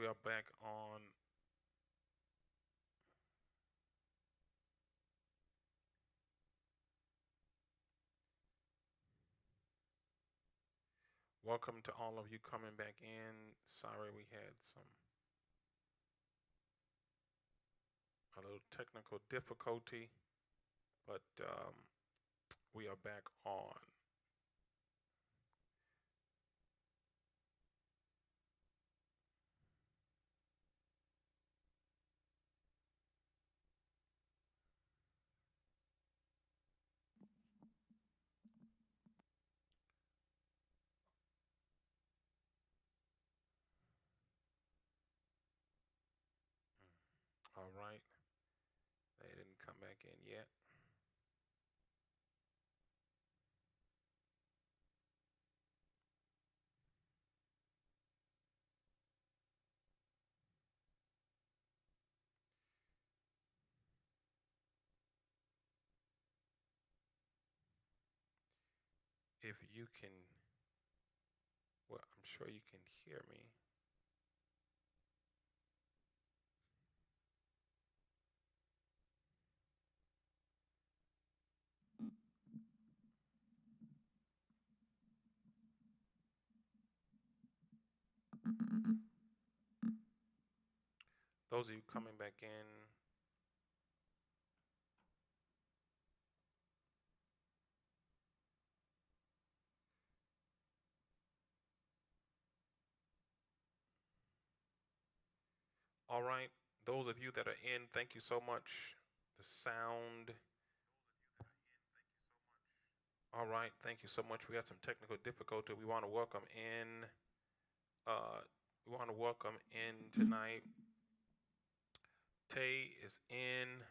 We are back on. Welcome to all of you coming back in. Sorry we had a little technical difficulty, but we are back on. All right. They didn't come back in yet. If you can, well, I'm sure you can hear me. Those of you coming back in, all right. Those of you that are in, thank you so much. The sound. All right, thank you so much. We had some technical difficulty. We want to welcome in. We want to welcome in tonight. Tay is in.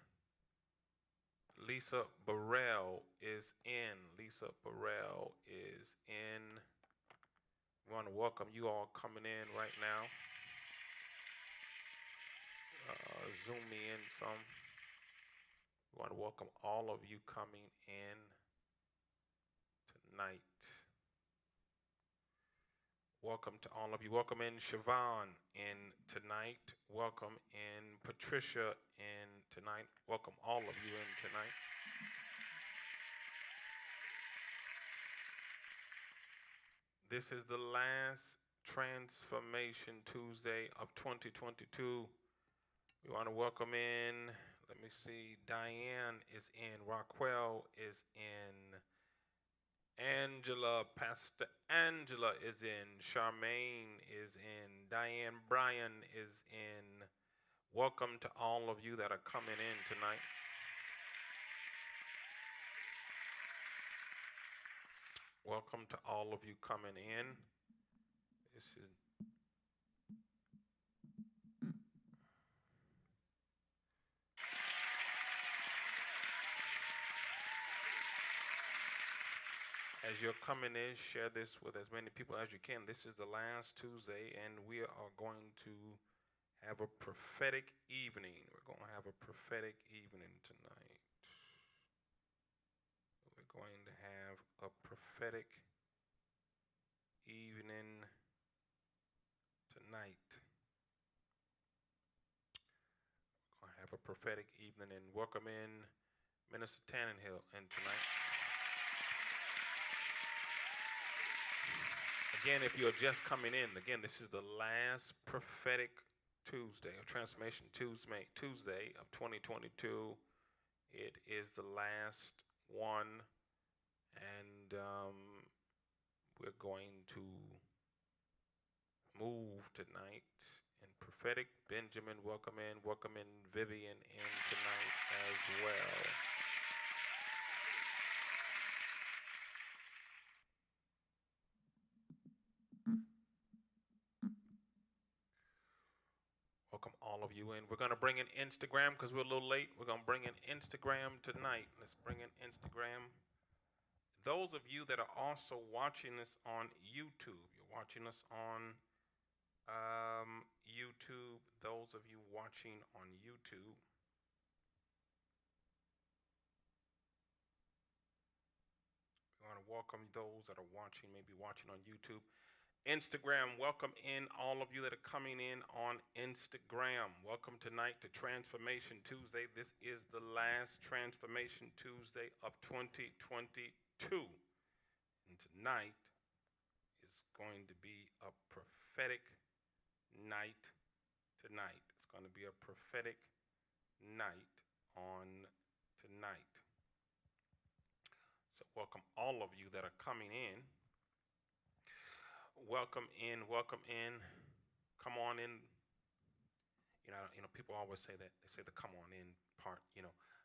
Lisa Burrell is in. Lisa Burrell is in. We want to welcome you all coming in right now. Zoom me in some. We want to welcome all of you coming in tonight. Welcome to all of you. Welcome in Siobhan in tonight. Welcome in Patricia in tonight. Welcome all of you in tonight. This is the last Transformation Tuesday of 2022. We want to welcome in, let me see, Diane is in, Raquel is in, Angela, Pastor Angela is in, Charmaine is in, Diane Bryan is in. Welcome to all of you that are coming in tonight. Welcome to all of you coming in. This is as you're coming in, share this with as many people as you can. This is the last Tuesday, and we are going to have a prophetic evening. We're going to have a prophetic evening tonight. We're going to have a prophetic evening tonight. We're going to have a prophetic evening, and welcome in Minister Tannenhill in tonight. Again, if you're just coming in, again, this is the last prophetic Tuesday of Transformation Tuesday of 2022. It is the last one, and we're going to move tonight in prophetic. Benjamin, welcome in. Welcome in Vivian in tonight as well. Welcome all of you in. We're going to bring in Instagram because we're a little late. We're going to bring in Instagram tonight. Let's bring in Instagram. Those of you that are also watching this on YouTube, you're watching us on YouTube. Those of you watching on YouTube, we want to welcome those that are watching, maybe watching on YouTube. Instagram, welcome in all of you that are coming in on Instagram. Welcome tonight to Transformation Tuesday. This is the last Transformation Tuesday of 2022. And tonight is going to be a prophetic night tonight. It's going to be a prophetic night on tonight. So welcome all of you that are coming in. Welcome in, welcome in. Come on in. People always say that. They say the come on in part,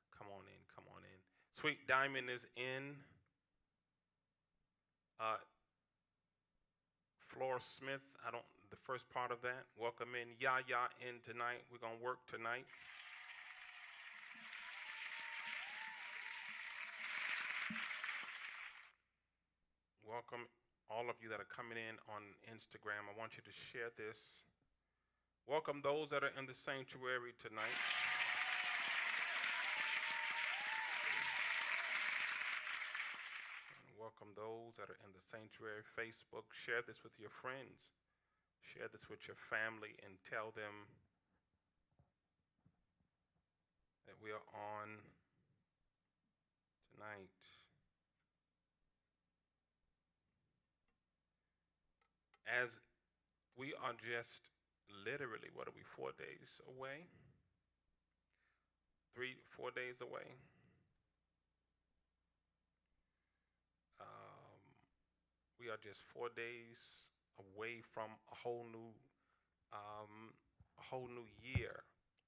come on in, come on in. Sweet Diamond is in. Flora Smith, the first part of that. Welcome in. Yaya in tonight. We're going to work tonight. Welcome all of you that are coming in on Instagram. I want you to share this. Welcome those that are in the sanctuary tonight. And welcome those that are in the sanctuary. Facebook, share this with your friends. Share this with your family and tell them that we are on tonight. As we are just literally, 4 days away? 4 days away? We are just 4 days away from a whole new year.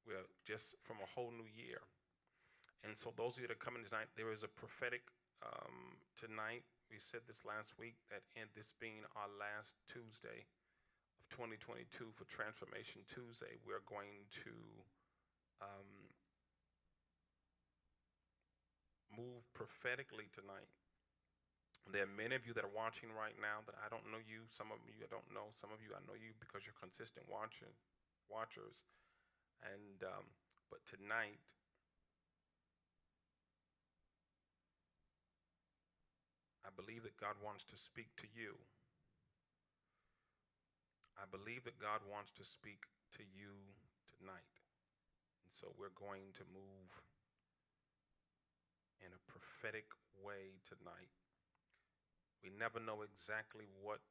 We are just from a whole new year. And so those of you that are coming tonight, there is a prophetic tonight. We said this last week that in this being our last Tuesday of 2022 for Transformation Tuesday, we're going to move prophetically tonight. There are many of you that are watching right now that I don't know you. Some of you I don't know. Some of you I know you because you're consistent watchers. And but tonight, I believe that God wants to speak to you. I believe that God wants to speak to you tonight. And so we're going to move in a prophetic way tonight. We never know exactly what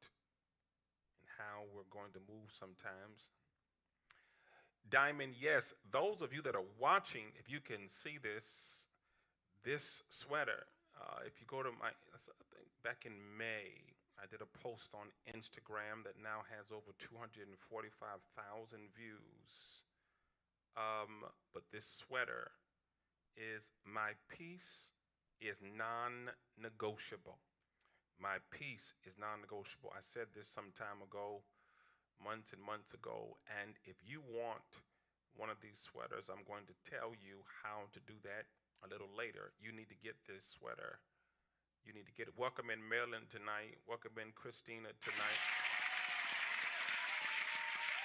and how we're going to move sometimes. Diamond, yes, those of you that are watching, if you can see this sweater, if you go to I think back in May, I did a post on Instagram that now has over 245,000 views. But this sweater is my peace is non-negotiable. My peace is non-negotiable. I said this some time ago, months and months ago, and if you want one of these sweaters, I'm going to tell you how to do that a little later. You need to get this sweater. You need to get it. Welcome in Maryland tonight. Welcome in Christina tonight.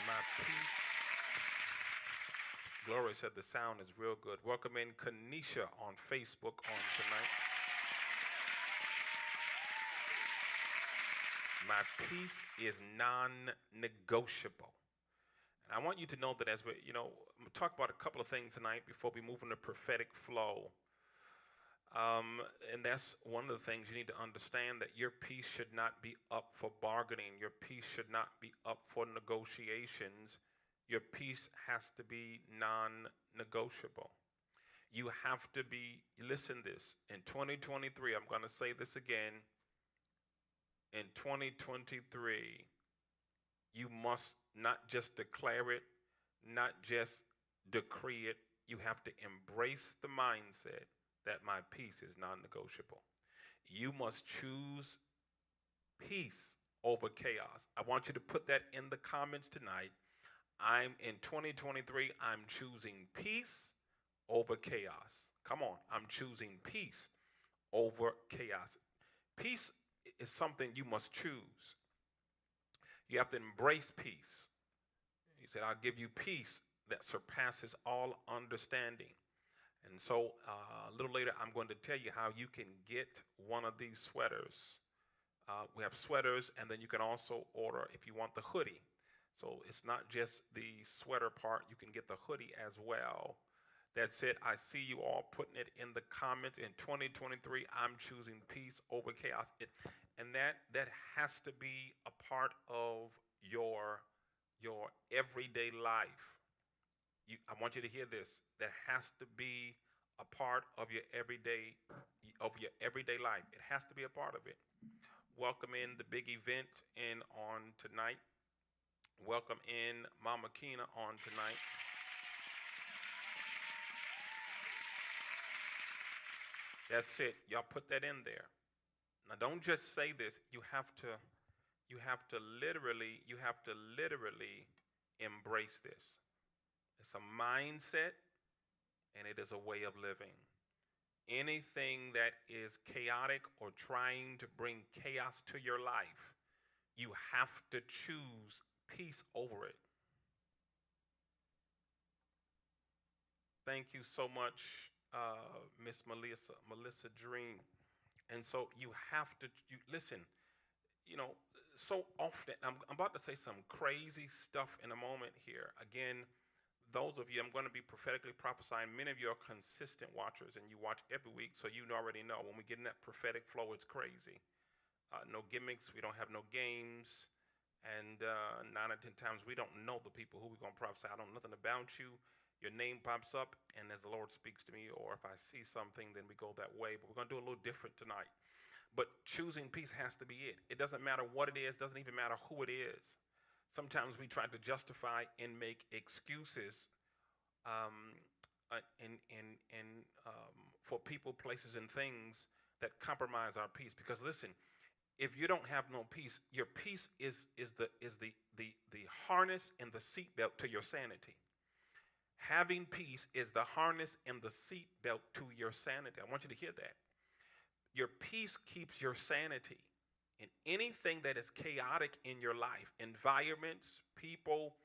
My peace. Gloria said the sound is real good. Welcome in Kanisha on Facebook on tonight. My peace is non-negotiable. And I want you to know that as we, I'm going to talk about a couple of things tonight before we move into prophetic flow. And that's one of the things you need to understand, that your peace should not be up for bargaining. Your peace should not be up for negotiations. Your peace has to be non-negotiable. You have to be, listen this, in 2023, I'm going to say this again, in 2023, you must not just declare it, not just decree it. You have to embrace the mindset that my peace is non-negotiable. You must choose peace over chaos. I want you to put that in the comments tonight. In 2023, I'm choosing peace over chaos. Come on, I'm choosing peace over chaos. Peace is something you must choose. You have to embrace peace. He said, I'll give you peace that surpasses all understanding. And so a little later, I'm going to tell you how you can get one of these sweaters. We have sweaters, and then you can also order if you want the hoodie. So it's not just the sweater part, you can get the hoodie as well. That's it. I see you all putting it in the comments. In 2023, I'm choosing peace over chaos. And that has to be a part of your your everyday life. I want you to hear this. That has to be a part of your everyday life. It has to be a part of it. Welcome in the big event in on tonight. Welcome in Mama Kina on tonight. That's it. Y'all put that in there. Now don't just say this. You have to literally embrace this. It's a mindset and it is a way of living. Anything that is chaotic or trying to bring chaos to your life, you have to choose peace over it. Thank you so much, Miss Melissa Dream. And so you have to listen. You know, so often I'm about to say some crazy stuff in a moment here. Again, those of you, I'm going to be prophetically prophesying. Many of you are consistent watchers and you watch every week, so you already know when we get in that prophetic flow, it's crazy. No gimmicks, we don't have no games, and 9 or 10 times we don't know the people who we're going to prophesy. I don't know nothing about you. Your name pops up, and as the Lord speaks to me, or if I see something, then we go that way. But we're going to do a little different tonight. But choosing peace has to be it. It doesn't matter what it is, doesn't even matter who it is. Sometimes we try to justify and make excuses um, for people, places, and things that compromise our peace. Because listen, if you don't have no peace, your peace is the harness and the seatbelt to your sanity. Having peace is the harness and the seatbelt to your sanity. I want you to hear that. Your peace keeps your sanity. In anything that is chaotic in your life, environments, people,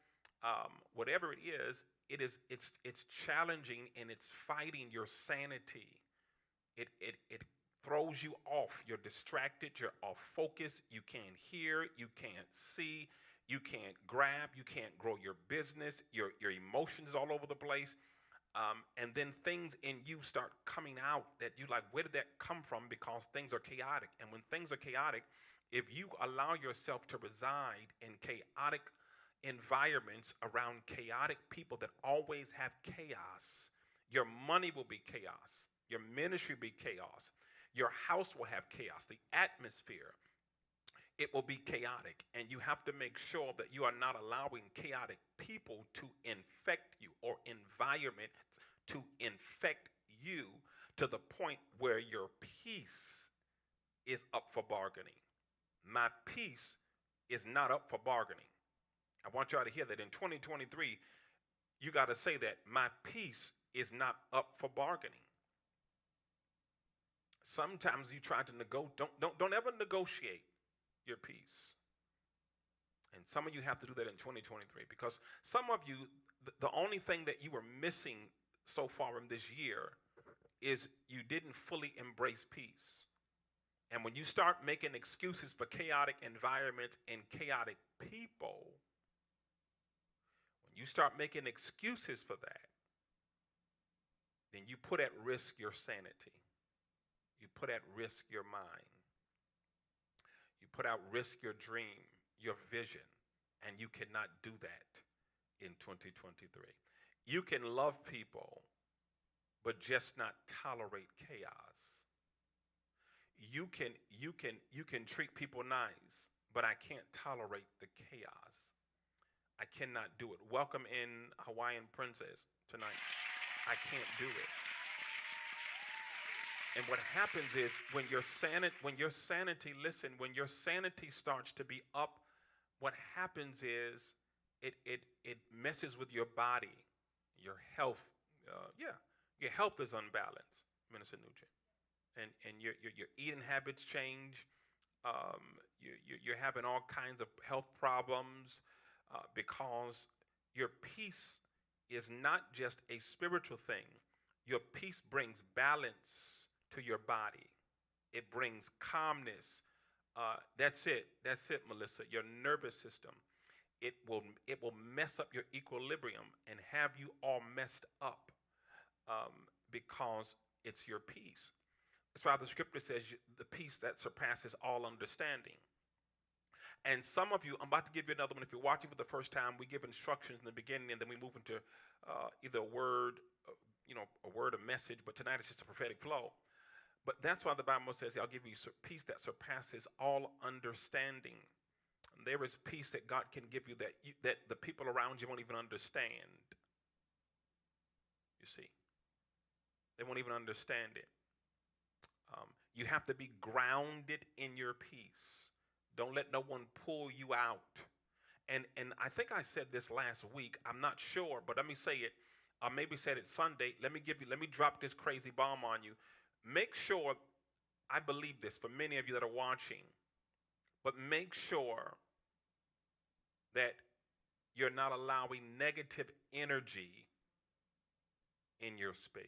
whatever it's challenging and it's fighting your sanity. It throws you off. You're distracted. You're off focus. You can't hear. You can't see. You can't grab. You can't grow your business. Your emotions all over the place. And then things in you start coming out that you like, where did that come from? Because things are chaotic. And when things are chaotic, if you allow yourself to reside in chaotic environments around chaotic people that always have chaos, your money will be chaos. Your ministry will be chaos. Your house will have chaos. The atmosphere, it will be chaotic. And you have to make sure that you are not allowing chaotic people to infect you or environment to infect you to the point where your peace is up for bargaining. My peace is not up for bargaining. I want y'all to hear that in 2023, you got to say that my peace is not up for bargaining. Sometimes you try to don't ever negotiate your peace. And some of you have to do that in 2023 because some of you, the only thing that you were missing so far in this year is you didn't fully embrace peace. And when you start making excuses for chaotic environments and chaotic people, when you start making excuses for that, then you put at risk your sanity. You put at risk your mind. You put at risk your dream, your vision, and you cannot do that in 2023. You can love people, but just not tolerate chaos. You can treat people nice, but I can't tolerate the chaos. I cannot do it. Welcome in Hawaiian Princess tonight. I can't do it. And what happens is when your sanity starts to be up, what happens is it messes with your body, your health. Your health is unbalanced, Minister Nugent, and your eating habits change. You're having all kinds of health problems because your peace is not just a spiritual thing. Your peace brings balance to your body. It brings calmness. That's it. That's it, Melissa. Your nervous system. It will mess up your equilibrium and have you all messed up um, because it's your peace. That's why the scripture says the peace that surpasses all understanding. And some of you, I'm about to give you another one. If you're watching for the first time, we give instructions in the beginning, and then we move into either a word, a word, a message. But tonight it's just a prophetic flow. But that's why the Bible says, "I'll give you peace that surpasses all understanding." There is peace that God can give you that the people around you won't even understand. You see, they won't even understand it. You have to be grounded in your peace. Don't let no one pull you out. And I think I said this last week. I'm not sure, but let me say it. I maybe said it Sunday. Let me drop this crazy bomb on you. Make sure, I believe this for many of you that are watching, but make sure that you're not allowing negative energy in your space.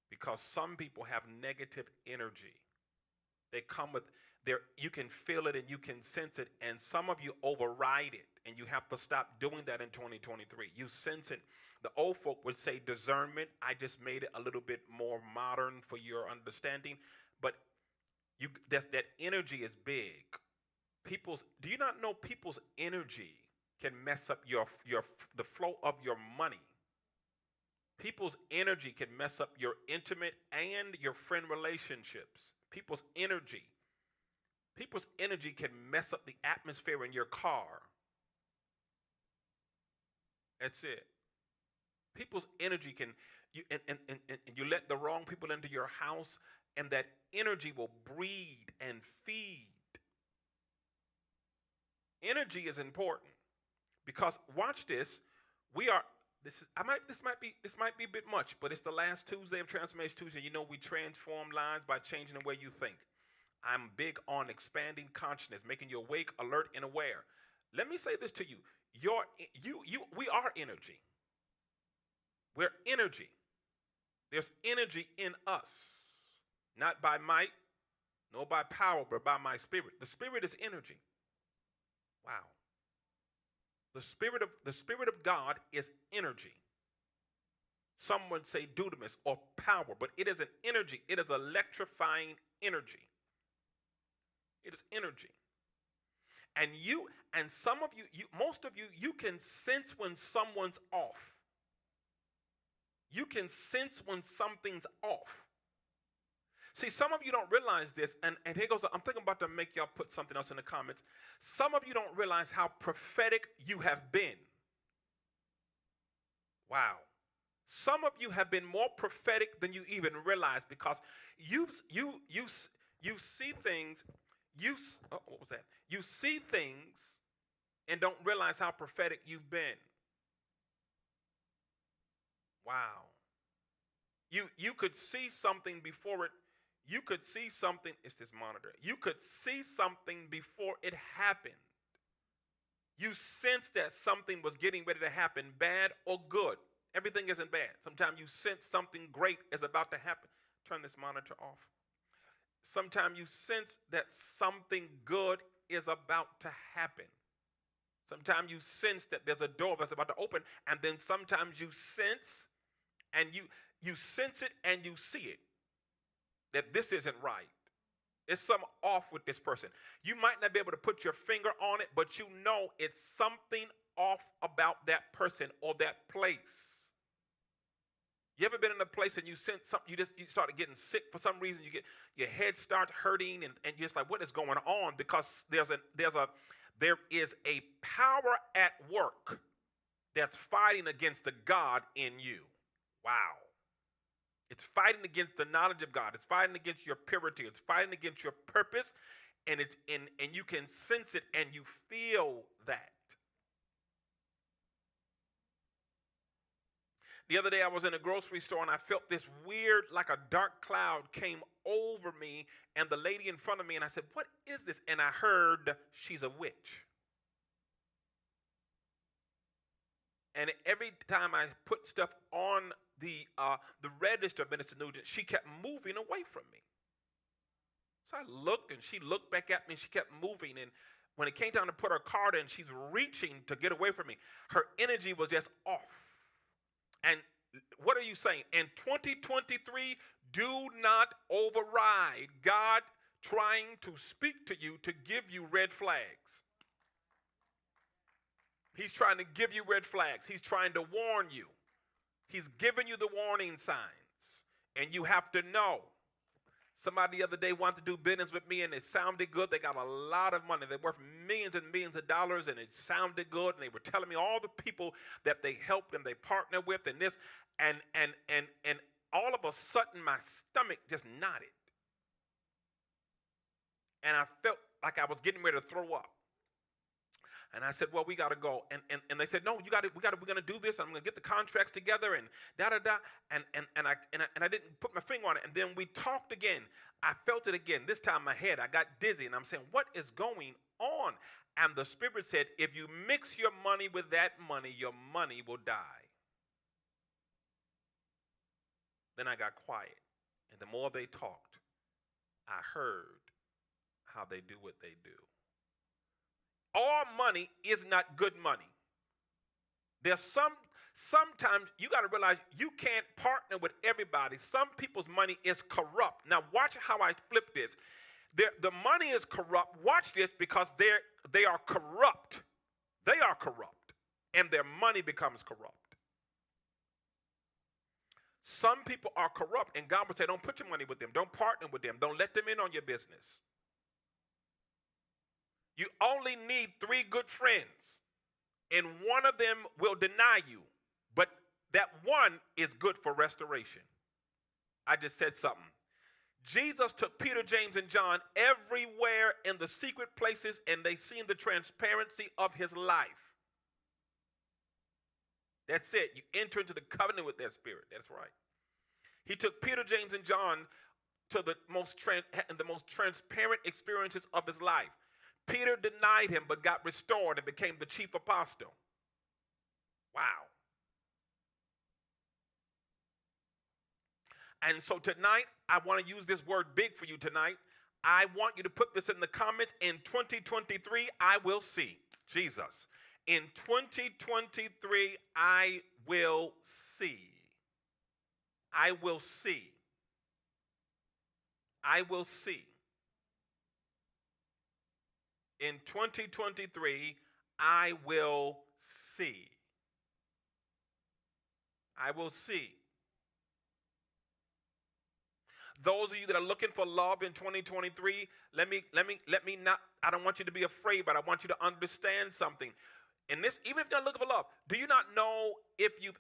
Because some people have negative energy. They come with you can feel it and you can sense it, and some of you override it, and you have to stop doing that in 2023. You sense it. The old folk would say discernment. I just made it a little bit more modern for your understanding, but that energy is big. Do you not know people's energy can mess up the flow of your money? People's energy can mess up your intimate and your friend relationships. People's energy can mess up the atmosphere in your car. That's it. People's energy can, and you let the wrong people into your house, and that energy will breed and feed. Energy is important because watch this. This might be a bit much, but it's the last Tuesday of Transformation Tuesday. You know, we transform lives by changing the way you think. I'm big on expanding consciousness, making you awake, alert, and aware. Let me say this to you. We are energy. We're energy. There's energy in us, not by might, nor by power, but by my spirit. The spirit is energy. Wow. The spirit of God is energy. Some would say dunamis or power, but it is an energy. It is electrifying energy. It is energy. And some of you, most of you, you can sense when someone's off. You can sense when something's off. See, some of you don't realize this, and here goes, I'm thinking about to make y'all put something else in the comments. Some of you don't realize how prophetic you have been. Wow. Some of you have been more prophetic than you even realize, because you see things, what was that? You see things and don't realize how prophetic you've been. Wow. You could see something before it. You could see something, it's this monitor. You could see something before it happened. You sense that something was getting ready to happen, bad or good. Everything isn't bad. Sometimes you sense something great is about to happen. Turn this monitor off. Sometimes you sense that something good is about to happen. Sometimes you sense that there's a door that's about to open, and then sometimes you sense, and you sense it and you see it, that this isn't right. There's something off with this person. You might not be able to put your finger on it, but you know it's something off about that person or that place. You ever been in a place and you sense something, you started getting sick for some reason, your head starts hurting, and you're just like, what is going on? Because there is a power at work that's fighting against the God in you. Wow. It's fighting against the knowledge of God. It's fighting against your purity. It's fighting against your purpose, and you can sense it and you feel that. The other day I was in a grocery store and I felt this weird, like a dark cloud came over me and the lady in front of me, and I said, what is this? And I heard, she's a witch. And every time I put stuff on the register of Minister Nugent, she kept moving away from me. So I looked, and she looked back at me, and she kept moving. And when it came time to put her card in, she's reaching to get away from me. Her energy was just off. And what are you saying? In 2023, do not override God trying to speak to you to give you red flags. He's trying to give you red flags. He's trying to warn you. He's giving you the warning signs. And you have to know. Somebody the other day wanted to do business with me, and it sounded good. They got a lot of money. They're worth millions and millions of dollars, and it sounded good. And they were telling me all the people that they helped and they partnered with and this. And all of a sudden, my stomach just knotted. And I felt like I was getting ready to throw up. And I said, well, we got to go. And they said, no, we're going to do this. I'm going to get the contracts together and da-da-da. And I didn't put my finger on it. And then we talked again. I felt it again. This time my head, I got dizzy. And I'm saying, what is going on? And the Spirit said, if you mix your money with that money, your money will die. Then I got quiet. And the more they talked, I heard how they do what they do. All money is not good money. There's sometimes you got to realize you can't partner with everybody. Some people's money is corrupt. Now watch how I flip this. The money is corrupt. Watch this, because they are corrupt. They are corrupt, and their money becomes corrupt. Some people are corrupt, and God would say, don't put your money with them. Don't partner with them. Don't let them in on your business. You only need 3 good friends, and one of them will deny you, but that one is good for restoration. I just said something. Jesus took Peter, James, and John everywhere in the secret places, and they seen the transparency of his life. That's it. You enter into the covenant with that Spirit. That's right. He took Peter, James, and John to the most transparent experiences of his life. Peter denied him but got restored and became the chief apostle. Wow. And so tonight, I want to use this word big for you tonight. I want you to put this in the comments. In 2023, I will see Jesus. In 2023, I will see. I will see. I will see. In 2023, I will see. I will see. Those of you that are looking for love in 2023, let me not, I don't want you to be afraid, but I want you to understand something. And this, even if you're not looking for love, do you not know if you,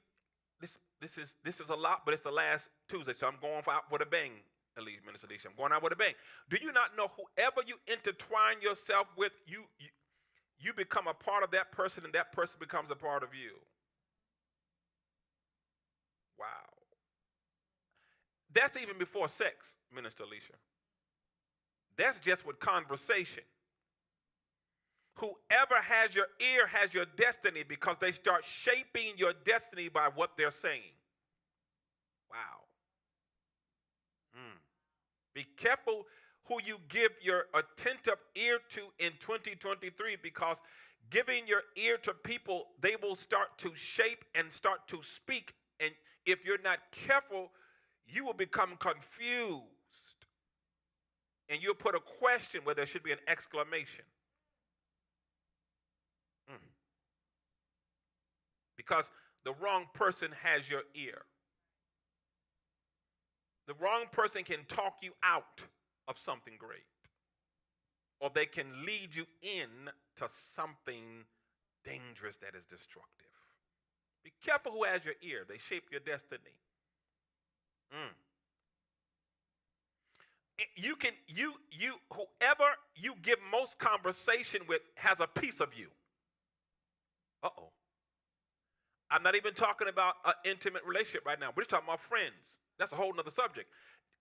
this is a lot, but it's the last Tuesday, so I'm going out with a bang. Minister Alicia, I'm going out with a bang. Do you not know whoever you intertwine yourself with, you become a part of that person, and that person becomes a part of you? Wow. That's even before sex, Minister Alicia. That's just with conversation. Whoever has your ear has your destiny, because they start shaping your destiny by what they're saying. Wow. Be careful who you give your attentive ear to in 2023, because giving your ear to people, they will start to shape and start to speak. And if you're not careful, you will become confused. And you'll put a question where there should be an exclamation. Because the wrong person has your ear. The wrong person can talk you out of something great. Or they can lead you in to something dangerous that is destructive. Be careful who has your ear. They shape your destiny. Whoever you give most conversation with has a piece of you. Uh-oh. I'm not even talking about an intimate relationship right now. We're just talking about friends. That's a whole nother subject.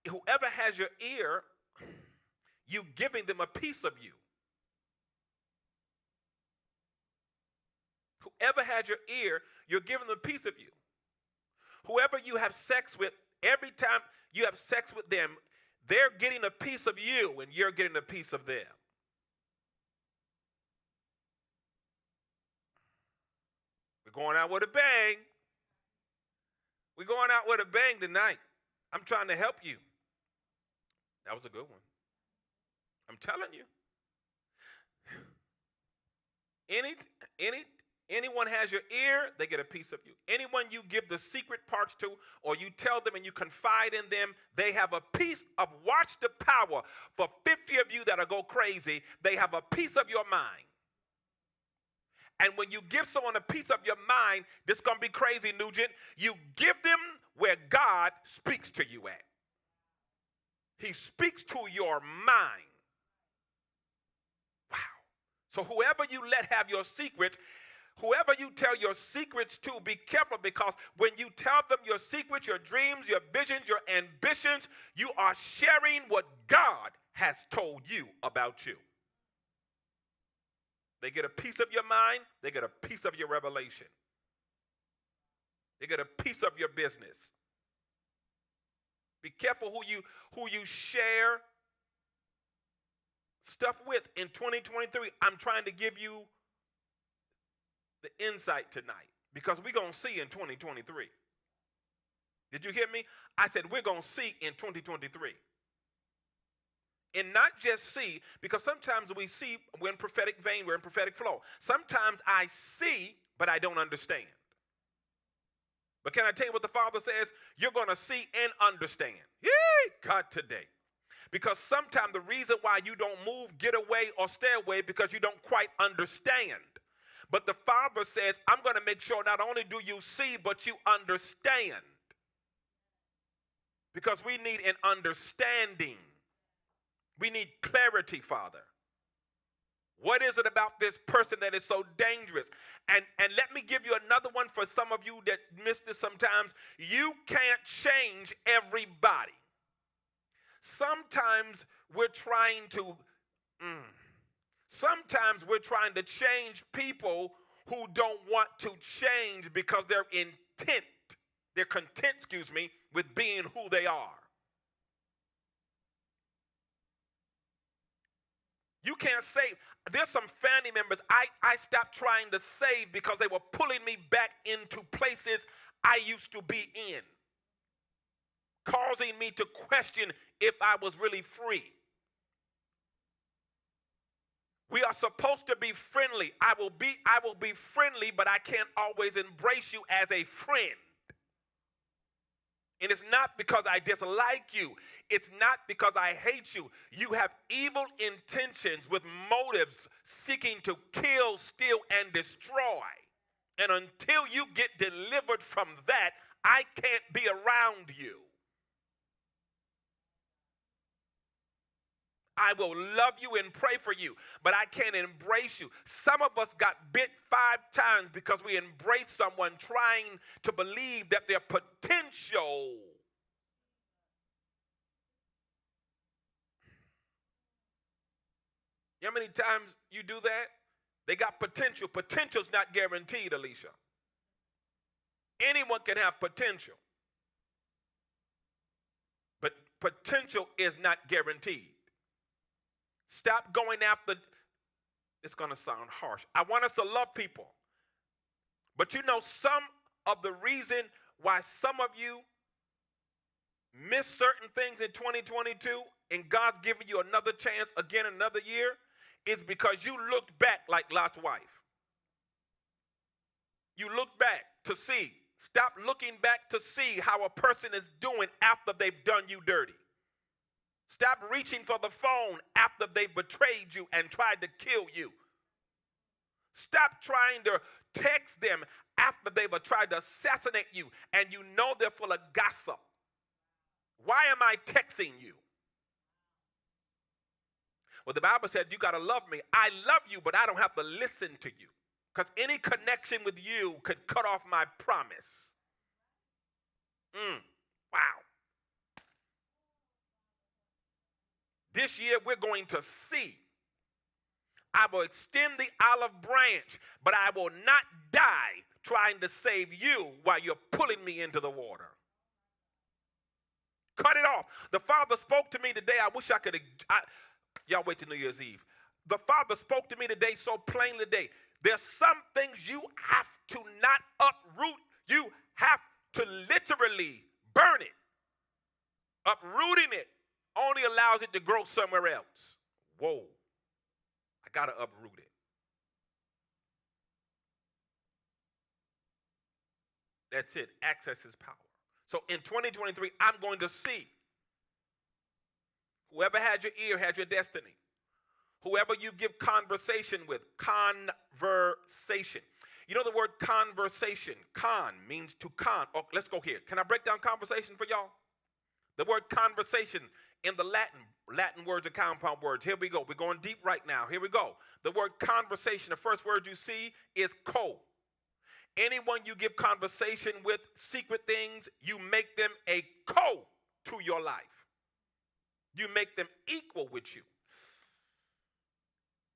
Whoever has your ear, you giving them a piece of you. Whoever has your ear, you're giving them a piece of you. Whoever you have sex with, every time you have sex with them, They're getting a piece of you and you're getting a piece of them. We're going out with a bang. We're going out with a bang tonight. I'm trying to help you. That was a good one. I'm telling you. Anyone has your ear, they get a piece of you. Anyone you give the secret parts to, or you tell them and you confide in them, they have a piece of, watch the power. For 50 of you that'll go crazy, they have a piece of your mind. And when you give someone a piece of your mind, this is going to be crazy, Nugent. You give them where God speaks to you at. He speaks to your mind. Wow. So whoever you let have your secrets, whoever you tell your secrets to, be careful, because when you tell them your secrets, your dreams, your visions, your ambitions, you are sharing what God has told you about you. They get a piece of your mind, they get a piece of your revelation. They get a piece of your business. Be careful who you share stuff with. In 2023, I'm trying to give you the insight tonight, because we're going to see in 2023. Did you hear me? I said we're going to see in 2023. And not just see, because sometimes we see, we're in prophetic vein, we're in prophetic flow. Sometimes I see, but I don't understand. But can I tell you what the Father says? You're going to see and understand. Yay, God, today. Because sometimes the reason why you don't move, get away, or stay away, because you don't quite understand. But the Father says, I'm going to make sure not only do you see, but you understand. Because we need an understanding. We need clarity, Father. What is it about this person that is so dangerous? And let me give you another one for some of you that miss this sometimes. You can't change everybody. Sometimes we're trying to change people who don't want to change because they're content, with being who they are. You can't save. There's some family members I stopped trying to save because they were pulling me back into places I used to be in, causing me to question if I was really free. We are supposed to be friendly. I will be friendly, but I can't always embrace you as a friend. And it's not because I dislike you. It's not because I hate you. You have evil intentions with motives seeking to kill, steal, and destroy. And until you get delivered from that, I can't be around you. I will love you and pray for you, but I can't embrace you. Some of us got bit 5 times because we embraced someone trying to believe that their potential You know how many times you do that? They got potential. Potential's not guaranteed, Alicia. Anyone can have potential, but potential is not guaranteed. Stop going after, it's going to sound harsh. I want us to love people. But you know, some of the reason why some of you miss certain things in 2022 and God's giving you another chance again another year is because you looked back like Lot's wife. You look back to see. Stop looking back to see how a person is doing after they've done you dirty. Stop reaching for the phone after they've betrayed you and tried to kill you. Stop trying to text them after they've tried to assassinate you and you know they're full of gossip. Why am I texting you? Well, the Bible said you got to love me. I love you, but I don't have to listen to you. Because any connection with you could cut off my promise. Wow. This year we're going to see. I will extend the olive branch, but I will not die trying to save you while you're pulling me into the water. Cut it off. The Father spoke to me today. I wish I could. Y'all wait till New Year's Eve. The Father spoke to me today so plainly today. There's some things you have to not uproot. You have to literally burn it. Uprooting it only allows it to grow somewhere else. Whoa. I got to uproot it. That's it. Access is power. So in 2023, I'm going to see whoever had your ear had your destiny. Whoever you give conversation with, conversation. You know the word conversation, con means to con. Oh, let's go here. Can I break down conversation for y'all? The word conversation in the Latin words are compound words. Here we go. We're going deep right now. Here we go. The word conversation, the first word you see is co. Anyone you give conversation with, secret things, you make them a co to your life. You make them equal with you.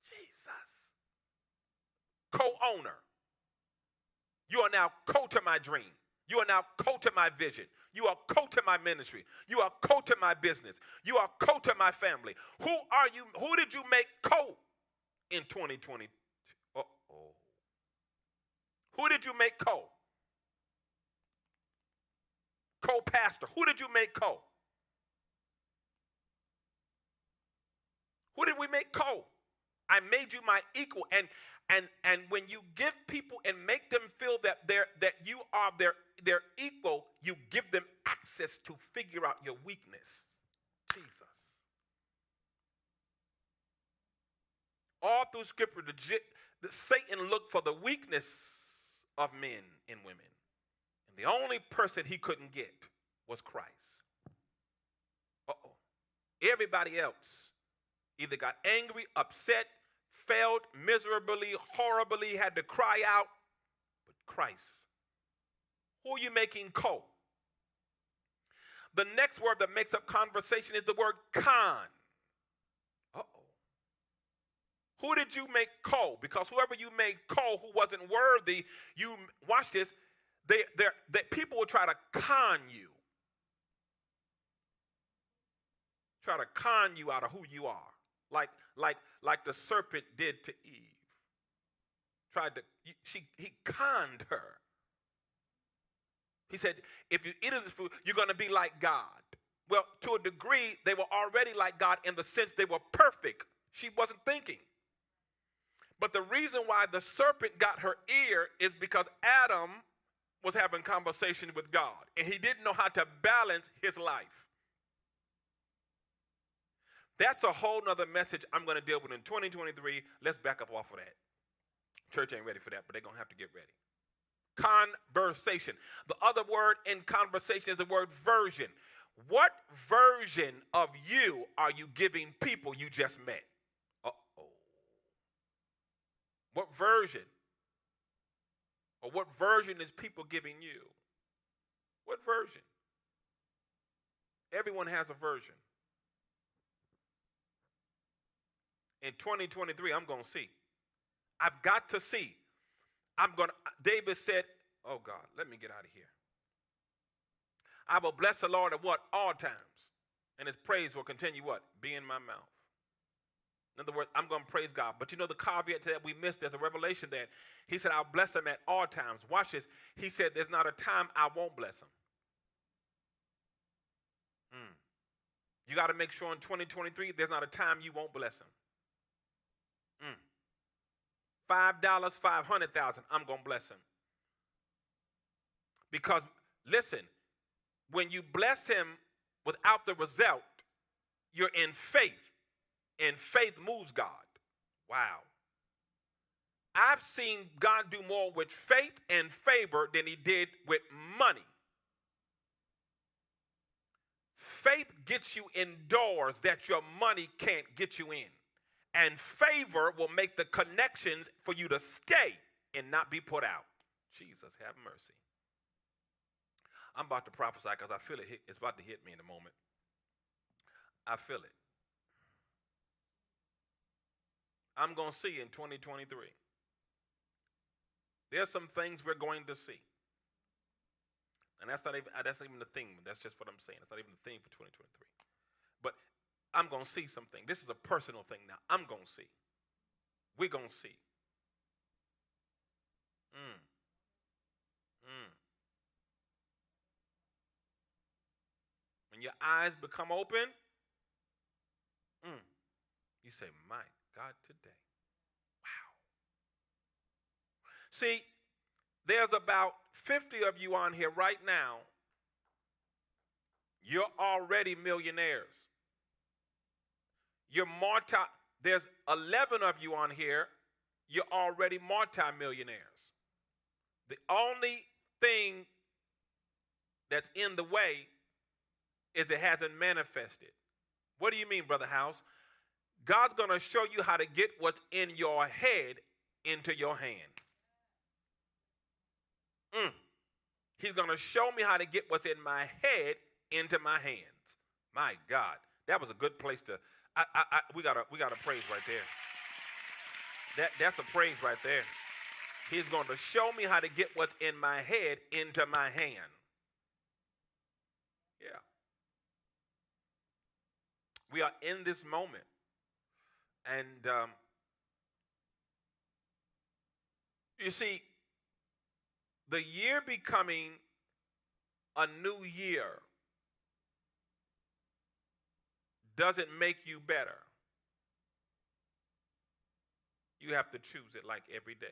Jesus. Co-owner. You are now co to my dream. You are now co to my vision. You are co to my ministry. You are co to my business. You are co to my family. Who are you? Who did you make co in 2020? Uh-oh. Who did you make co? Co-pastor. Who did you make co? Who did we make co? I made you my equal. And when you give people and make them feel that you are their equal, you give them access to figure out your weakness. Jesus. All through Scripture, Satan looked for the weakness of men and women. And the only person he couldn't get was Christ. Uh-oh. Everybody else either got angry, upset, failed miserably, horribly, had to cry out. But Christ, who are you making co? The next word that makes up conversation is the word con. Uh-oh. Who did you make co? Because whoever you made co who wasn't worthy, you, watch this, people will try to con you. Try to con you out of who you are. Like the serpent did to Eve. He conned her. He said, if you eat of this food, you're going to be like God. Well, to a degree, they were already like God in the sense they were perfect. She wasn't thinking. But the reason why the serpent got her ear is because Adam was having conversation with God, and he didn't know how to balance his life. That's a whole nother message I'm going to deal with in 2023. Let's back up off of that. Church ain't ready for that, but they're going to have to get ready. Conversation. The other word in conversation is the word version. What version of you are you giving people you just met? Uh-oh. What version? Or what version is people giving you? What version? Everyone has a version. In 2023, I'm going to see. I've got to see. David said, oh God, let me get out of here. I will bless the Lord at what? All times. And his praise will continue what? Be in my mouth. In other words, I'm going to praise God. But you know the caveat to that we missed, there's a revelation that he said, I'll bless him at all times. Watch this. He said, there's not a time I won't bless him. You got to make sure in 2023, there's not a time you won't bless him. $5, 500,000, I'm going to bless him. Because, listen, when you bless him without the result, you're in faith. And faith moves God. Wow. I've seen God do more with faith and favor than he did with money. Faith gets you in doors that your money can't get you in. And favor will make the connections for you to stay and not be put out. Jesus, have mercy. I'm about to prophesy because I feel it. It's about to hit me in a moment. I feel it. I'm going to see in 2023. There's some things we're going to see. And that's not even the theme. That's just what I'm saying. It's not even the theme for 2023. But I'm going to see something. This is a personal thing now. I'm going to see. We're going to see. Mm, mm. When your eyes become open, mm, you say, my God, today. Wow. See, there's about 50 of you on here right now. You're already millionaires. You're multi. There's 11 of you on here. You're already multimillionaires. The only thing that's in the way is it hasn't manifested. What do you mean, Brother House? God's going to show you how to get what's in your head into your hand. He's going to show me how to get what's in my head into my hands. My God, that was a good place to. We got a praise right there. That's a praise right there. He's going to show me how to get what's in my head into my hand. Yeah. We are in this moment. And you see, the year becoming a new year doesn't make you better. You have to choose it like every day.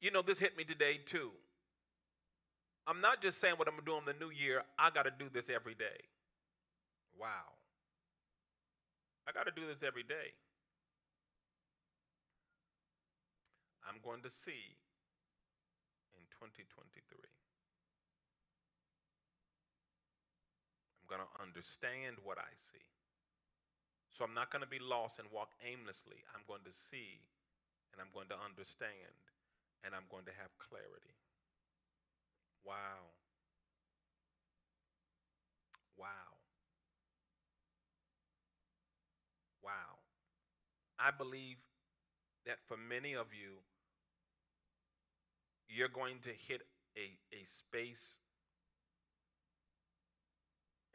You know, this hit me today too. I'm not just saying what I'm doing in the new year. I got to do this every day. Wow. I got to do this every day. I'm going to see in 2023. I'm going to understand what I see. So I'm not going to be lost and walk aimlessly. I'm going to see and I'm going to understand and I'm going to have clarity. Wow. Wow. Wow. I believe that for many of you, you're going to hit a space,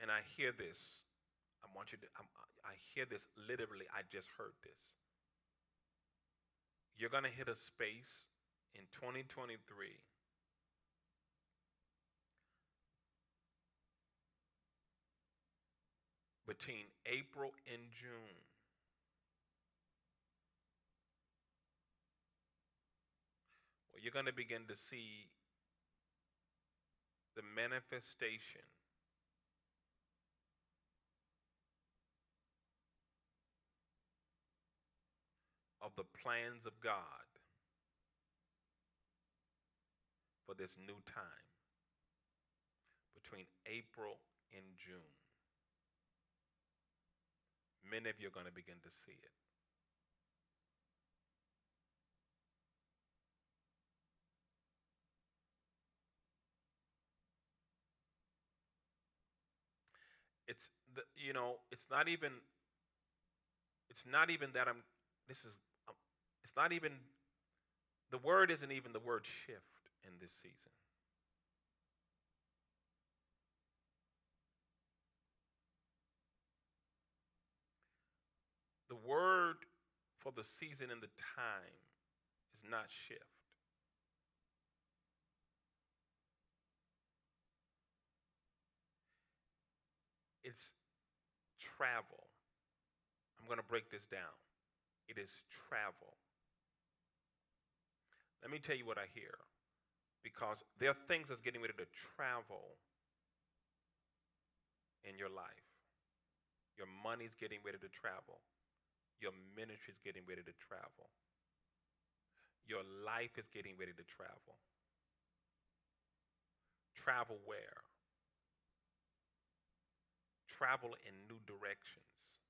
and I hear this. I hear this literally. I just heard this. You're going to hit a space in 2023 between April and June. Well, you're going to begin to see the manifestation of the plans of God for this new time between April and June. Many of you are going to begin to see it. It's it's not even that this is it's not even the word isn't even the word shift in this season. The word for the season and the time is not shift. It's travel. I'm going to break this down. It is travel. Let me tell you what I hear, because there are things that's getting ready to travel in your life. Your money's getting ready to travel. Your ministry's getting ready to travel. Your life is getting ready to travel. Travel where? Travel in new directions.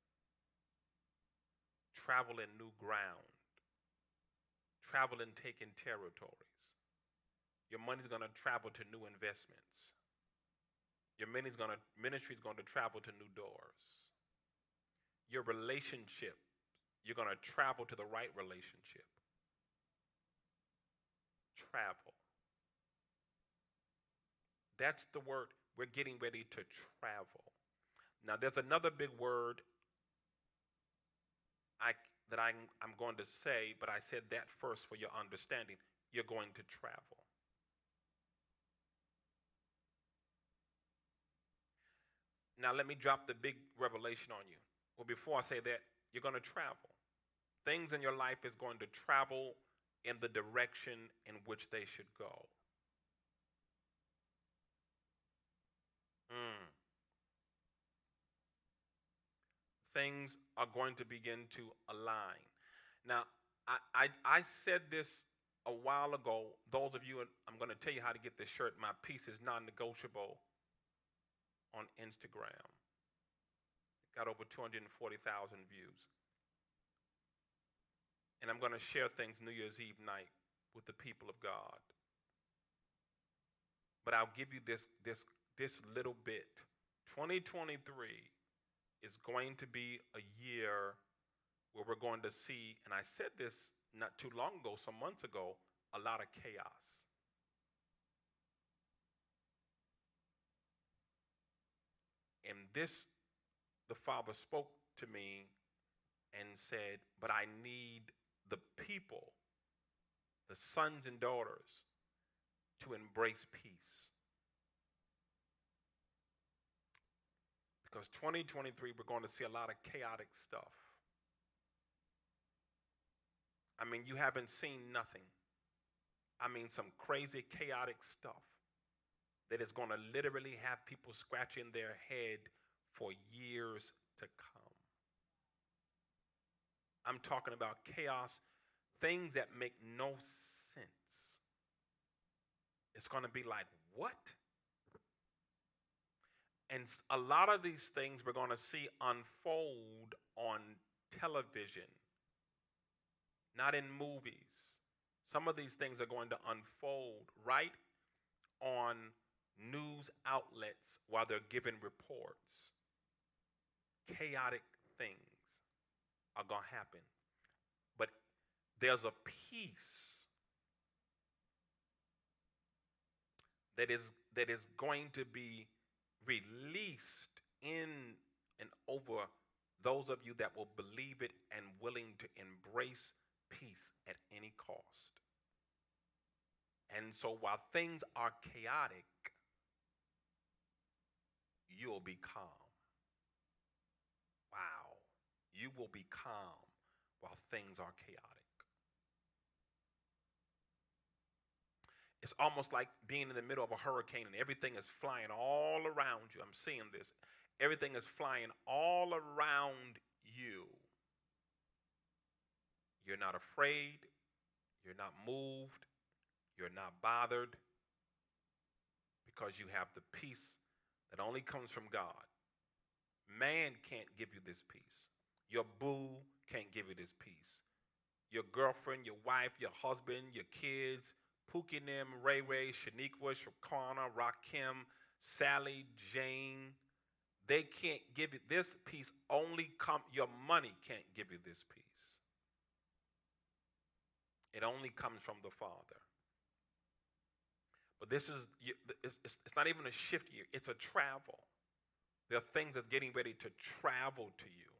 Travel in new ground. Travel in taking territories. Your money's going to travel to new investments. Your ministry is going to travel to new doors. Your relationship, you're going to travel to the right relationship. Travel. That's the word. We're getting ready to travel. Now, there's another big word I, I'm going to say, but I said that first for your understanding. You're going to travel. Now, let me drop the big revelation on you. Well, before I say that, you're going to travel. Things in your life is going to travel in the direction in which they should go. Mm. Things are going to begin to align. Now, I said this a while ago. Those of you, I'm going to tell you how to get this shirt. My piece is non-negotiable on Instagram. It got over 240,000 views. And I'm going to share things New Year's Eve night with the people of God. But I'll give you this little bit. 2023 is going to be a year where we're going to see, and I said this not too long ago, some months ago, a lot of chaos. And this, the Father spoke to me and said, but I need the people, the sons and daughters, to embrace peace. Because 2023, we're going to see a lot of chaotic stuff. I mean, you haven't seen nothing. I mean, some crazy, chaotic stuff that is going to literally have people scratching their head for years to come. I'm talking about chaos, things that make no sense. It's going to be like, what? And a lot of these things we're going to see unfold on television, not in movies. Some of these things are going to unfold right on news outlets while they're giving reports. Chaotic things are going to happen. But there's a peace that is going to be released in and over those of you that will believe it and willing to embrace peace at any cost. And so while things are chaotic, you'll be calm. Wow. You will be calm while things are chaotic. It's almost like being in the middle of a hurricane and everything is flying all around you. I'm seeing this. Everything is flying all around you. You're not afraid. You're not moved. You're not bothered because you have the peace that only comes from God. Man can't give you this peace. Your boo can't give you this peace. Your girlfriend, your wife, your husband, your kids, Pookie Nim, Ray Ray, Shaniqua, Shakana, Rakim, Sally, Jane, they can't give you this peace. Your money can't give you this peace. It only comes from the Father. But this is, it's not even a shift year. It's a travel. There are things that's getting ready to travel to you.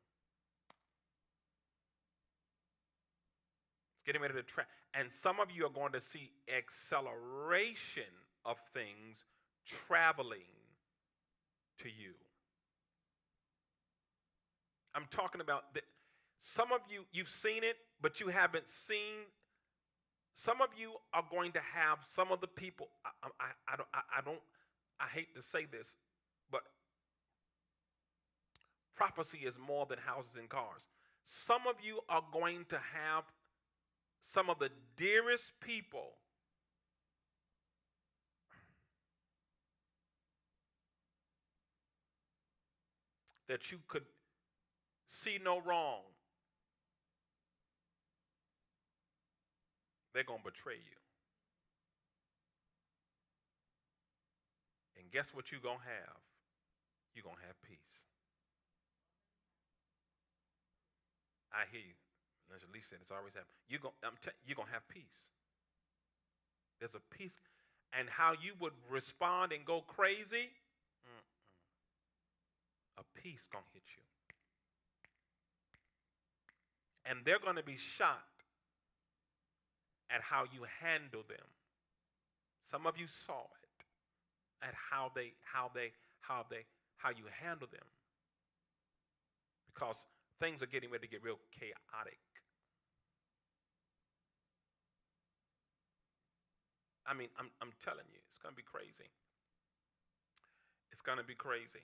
It's getting ready to travel. And some of you are going to see acceleration of things traveling to you. I'm talking about some of you, you've seen it, but you haven't seen. Some of you are going to have some of the people. I hate to say this, but prophecy is more than houses and cars. Some of you are going to have some of the dearest people that you could see no wrong. They're going to betray you. And guess what you're going to have? You're going to have peace. I hear you. As Lee said, it's always happening. You're going to have peace. There's a peace. and how you would respond and go crazy, a peace gonna hit you. And they're gonna be shocked at how you handle them. Some of you saw it at how you handle them. Because things are getting ready to get real chaotic. I mean, I'm telling you, it's gonna be crazy. It's gonna be crazy.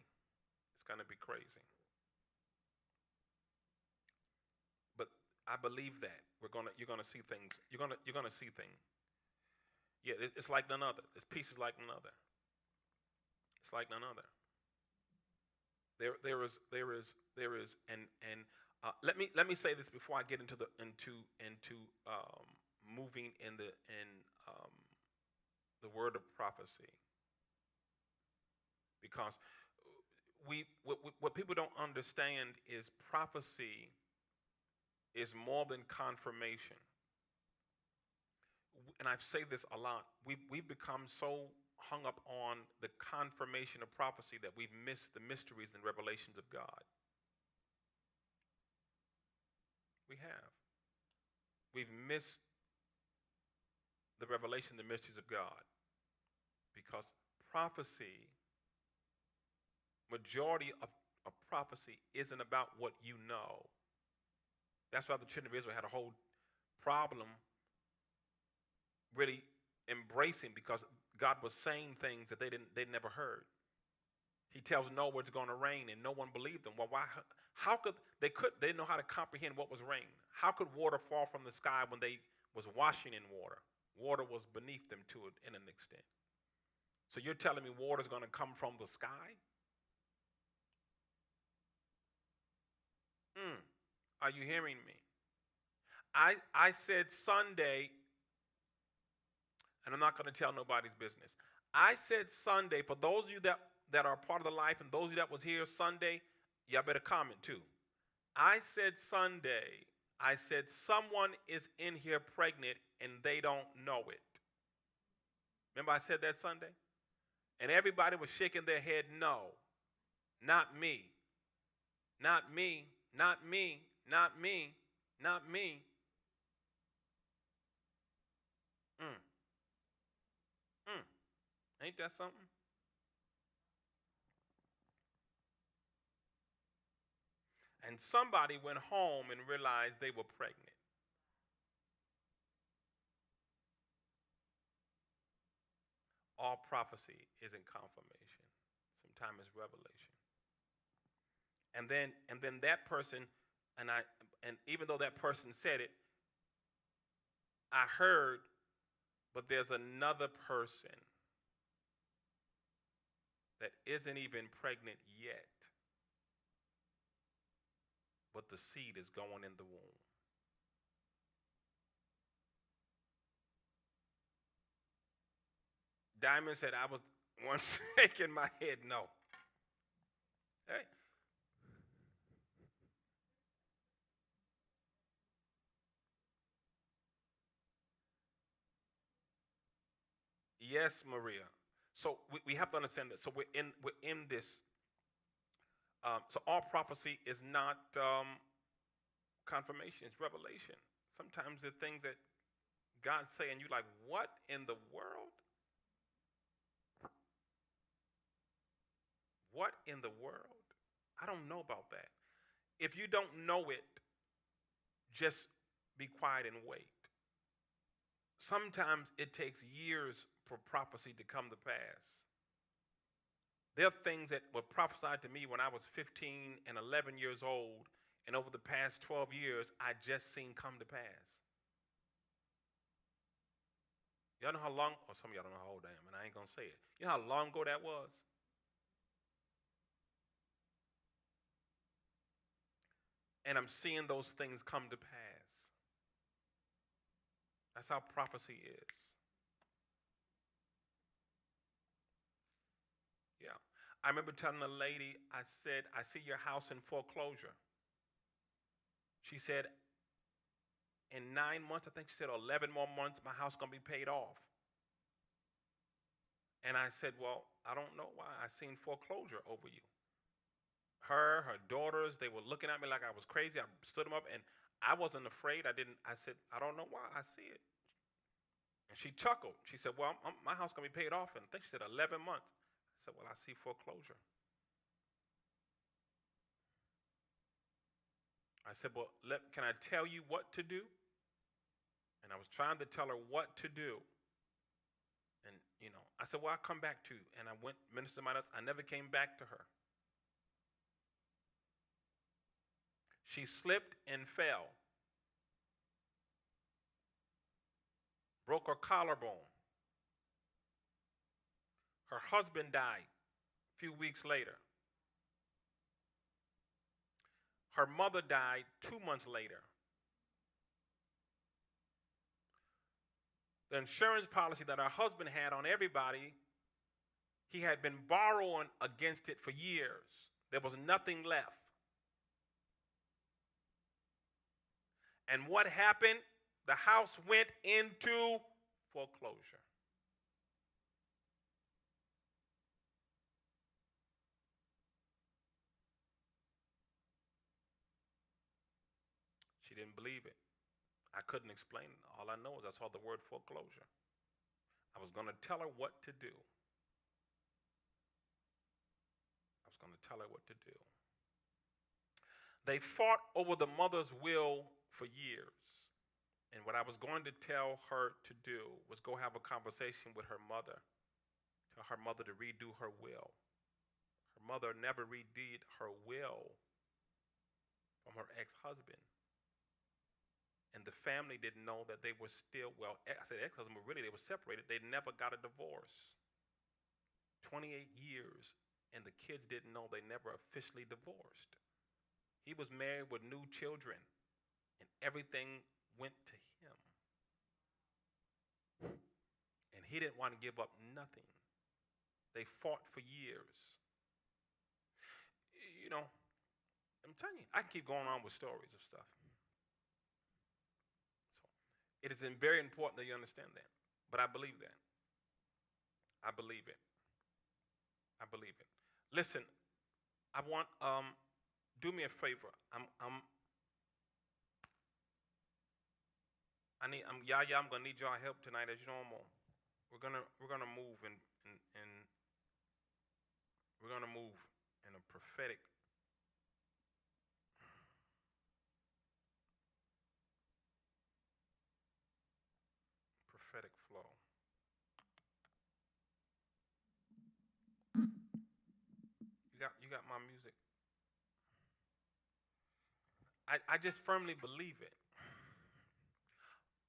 It's gonna be crazy. But I believe that you're gonna see things. You're gonna see things. Yeah, it's like none other. This peace is like none other. It's like none other. There is, and let me say this before I get into moving in the word of prophecy, because what people don't understand is prophecy is more than confirmation. And I've said this a lot. We've become so hung up on the confirmation of prophecy that we've missed the mysteries and revelations of God. We have. We've missed the revelation, the mysteries of God, because prophecy, majority of prophecy isn't about what you know. That's why the children of Israel had a whole problem really embracing, because God was saying things that they'd never heard. He tells Noah it's going to rain, and no one believed him. Well, why? How could they didn't know how to comprehend what was rain? How could water fall from the sky when they was washing in water? Water was beneath them to it in an extent. So you're telling me water is going to come from the sky? Are you hearing me? I said Sunday, and I'm not going to tell nobody's business. I said Sunday, for those of you that are part of the life, and those of you that was here Sunday, y'all better comment too. I said Sunday, I said someone is in here pregnant and they don't know it. Remember I said that Sunday? And everybody was shaking their head, no, not me, not me, not me, not me, not me. Ain't that something? And somebody went home and realized they were pregnant. All prophecy isn't confirmation. Sometimes it's revelation. And then that person, and even though that person said it, I heard, but there's another person that isn't even pregnant yet, but the seed is going in the womb. Diamond said, I was once shaking my head, no. Hey. Yes, Maria. So we have to understand that. So we're in this. So all prophecy is not confirmation; it's revelation. Sometimes the things that God say, and you're like, "What in the world? What in the world? I don't know about that." If you don't know it, just be quiet and wait. Sometimes it takes years for prophecy to come to pass. There are things that were prophesied to me when I was 15 and 11 years old, and over the past 12 years, I just seen come to pass. Y'all know how long, or some of y'all don't know how old I am, and I ain't gonna say it. You know how long ago that was? And I'm seeing those things come to pass. That's how prophecy is. Yeah. I remember telling a lady, I said, I see your house in foreclosure. She said, in 9 months, I think she said 11 more months, my house gonna be paid off. And I said, well, I don't know why. I seen foreclosure over you. Her daughters, they were looking at me like I was crazy. I stood them up and I wasn't afraid. I said, I don't know why. I see it. And she chuckled. She said, well, my house going to be paid off in, I think she said 11 months. I said, well, I see foreclosure. I said, well, can I tell you what to do? And I was trying to tell her what to do. And, I said, well, I'll come back to you. And I went, ministered my notes. I never came back to her. She slipped and fell, broke her collarbone. Her husband died a few weeks later. Her mother died 2 months later. The insurance policy that her husband had on everybody, he had been borrowing against it for years. There was nothing left. And what happened? The house went into foreclosure. She didn't believe it. I couldn't explain it. All I know is I saw the word foreclosure. I was going to tell her what to do. I was going to tell her what to do. They fought over the mother's will for years. And what I was going to tell her to do was go have a conversation with her mother. Tell her mother to redo her will. Her mother never redid her will from her ex-husband. And the family didn't know that they were still, well, I said ex-husband, but really they were separated. They never got a divorce. 28 years, and the kids didn't know they never officially divorced. He was married with new children, and everything went to him. And he didn't want to give up nothing. They fought for years. I'm telling you, I can keep going on with stories of stuff. It is very important that you understand that. But I believe that. I believe it. I believe it. Listen, I want do me a favor. I'm gonna need y'all help tonight as normal. We're gonna move in we're gonna move in a prophetic flow. You got my music. I just firmly believe it.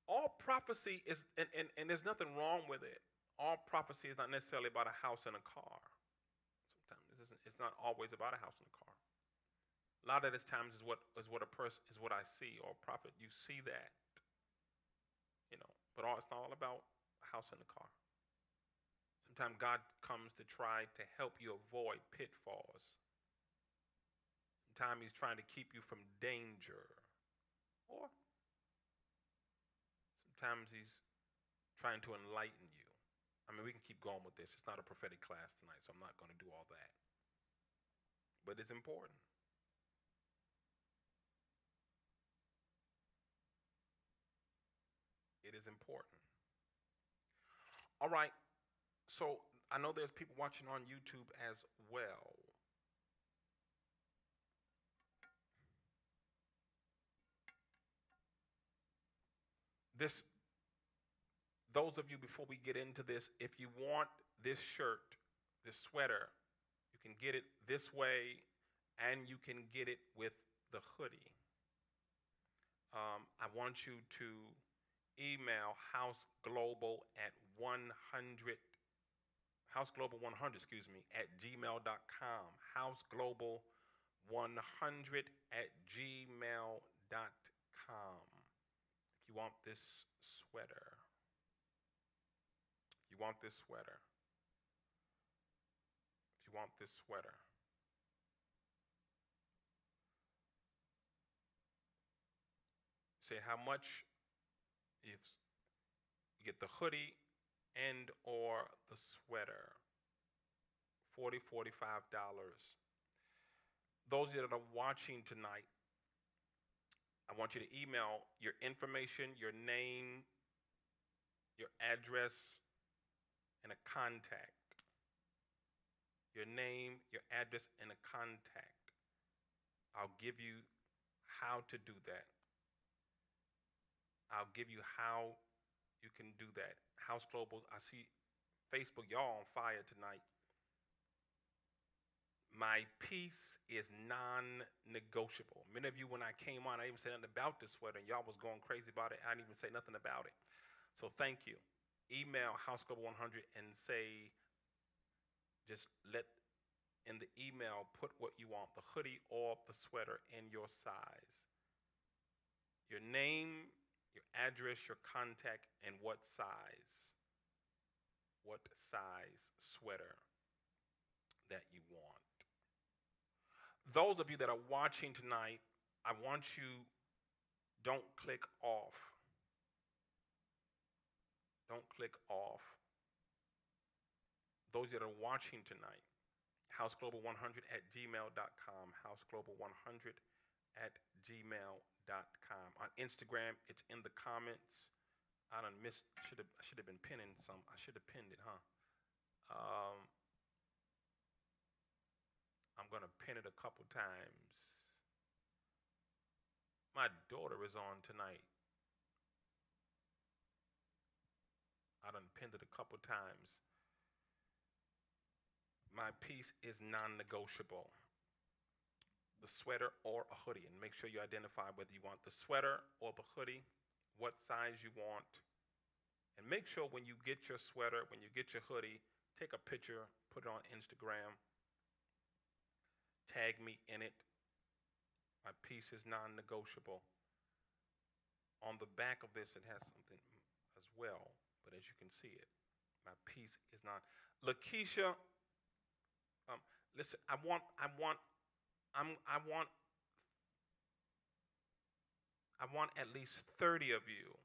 All prophecy is, and there's nothing wrong with it. All prophecy is not necessarily about a house and a car. Sometimes it's not always about a house and a car. A lot of this times is what a person is what I see, or a prophet. You see that, but it's not all about a house and a car. Sometimes God comes to try to help you avoid pitfalls. Sometimes He's trying to keep you from danger, or sometimes He's trying to enlighten you. I mean, we can keep going with this. It's not a prophetic class tonight, so I'm not going to do all that. But it's important. It is important. All right. So I know there's people watching on YouTube as well. Those of you, before we get into this, if you want this shirt, this sweater, you can get it this way, and you can get it with the hoodie. I want you to email houseglobal at 100 houseglobal100 at gmail.com. houseglobal100 at gmail.com. If you want this sweater, say how much. If you get the hoodie and or the sweater. 40, $45. Those of you that are watching tonight, I want you to email your information, your name, your address, and a contact. Your name, your address, and a contact. I'll give you how to do that. I'll give you how you can do that. House Global, I see Facebook, y'all on fire tonight. My piece is non-negotiable. Many of you, when I came on, I even said nothing about this sweater, and y'all was going crazy about it. I didn't even say nothing about it. So thank you. Email houseglobal100 and say, just let in the email, put what you want, the hoodie or the sweater in your size. Your name, your address, your contact, and what size sweater that you want. Those of you that are watching tonight, I want you, don't click off. Don't click off. Those that are watching tonight, houseglobal100@gmail.com, houseglobal100@gmail.com. On Instagram, it's in the comments. I done missed, I should have been pinning some. I should have pinned it, huh? I'm gonna pin it a couple times. My daughter is on tonight. I done pinned it a couple times. My piece is non-negotiable. The sweater or a hoodie, and make sure you identify whether you want the sweater or the hoodie, what size you want, and make sure when you get your sweater, when you get your hoodie, take a picture, put it on Instagram, tag me in it. My piece is non-negotiable. On the back of this, it has something as well, but as you can see it, my piece is not. Lakeisha, listen, I want at least 30 of you.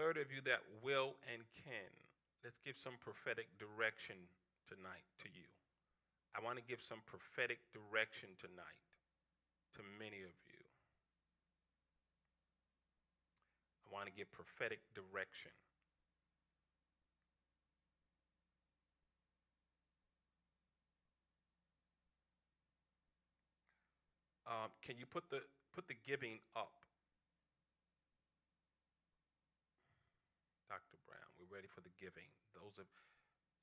Of you that will and can. Let's give some prophetic direction tonight to you. I want to give some prophetic direction tonight to many of you. I want to give prophetic direction. Can you put the giving up? Dr. Brown, we're ready for the giving. Those of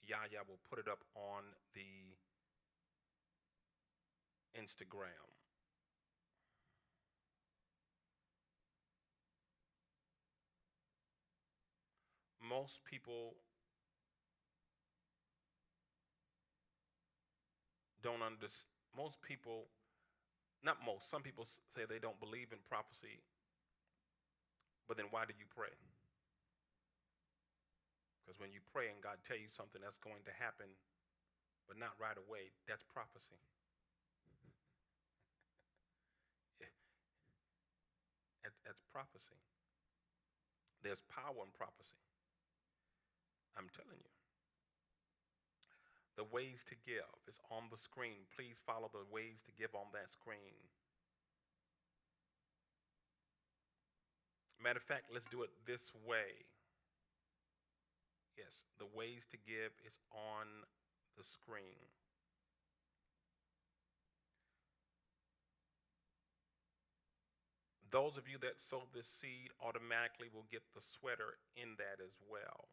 Yaya will put it up on the Instagram. Most people don't understand. Most people, not most, some people say they don't believe in prophecy, but then why do you pray? Because when you pray and God tell you something that's going to happen, but not right away, that's prophecy. That's prophecy. There's power in prophecy. I'm telling you. The ways to give is on the screen. Please follow the ways to give on that screen. Matter of fact, let's do it this way. Yes, the ways to give is on the screen. Those of you that sow this seed automatically will get the sweater in that as well.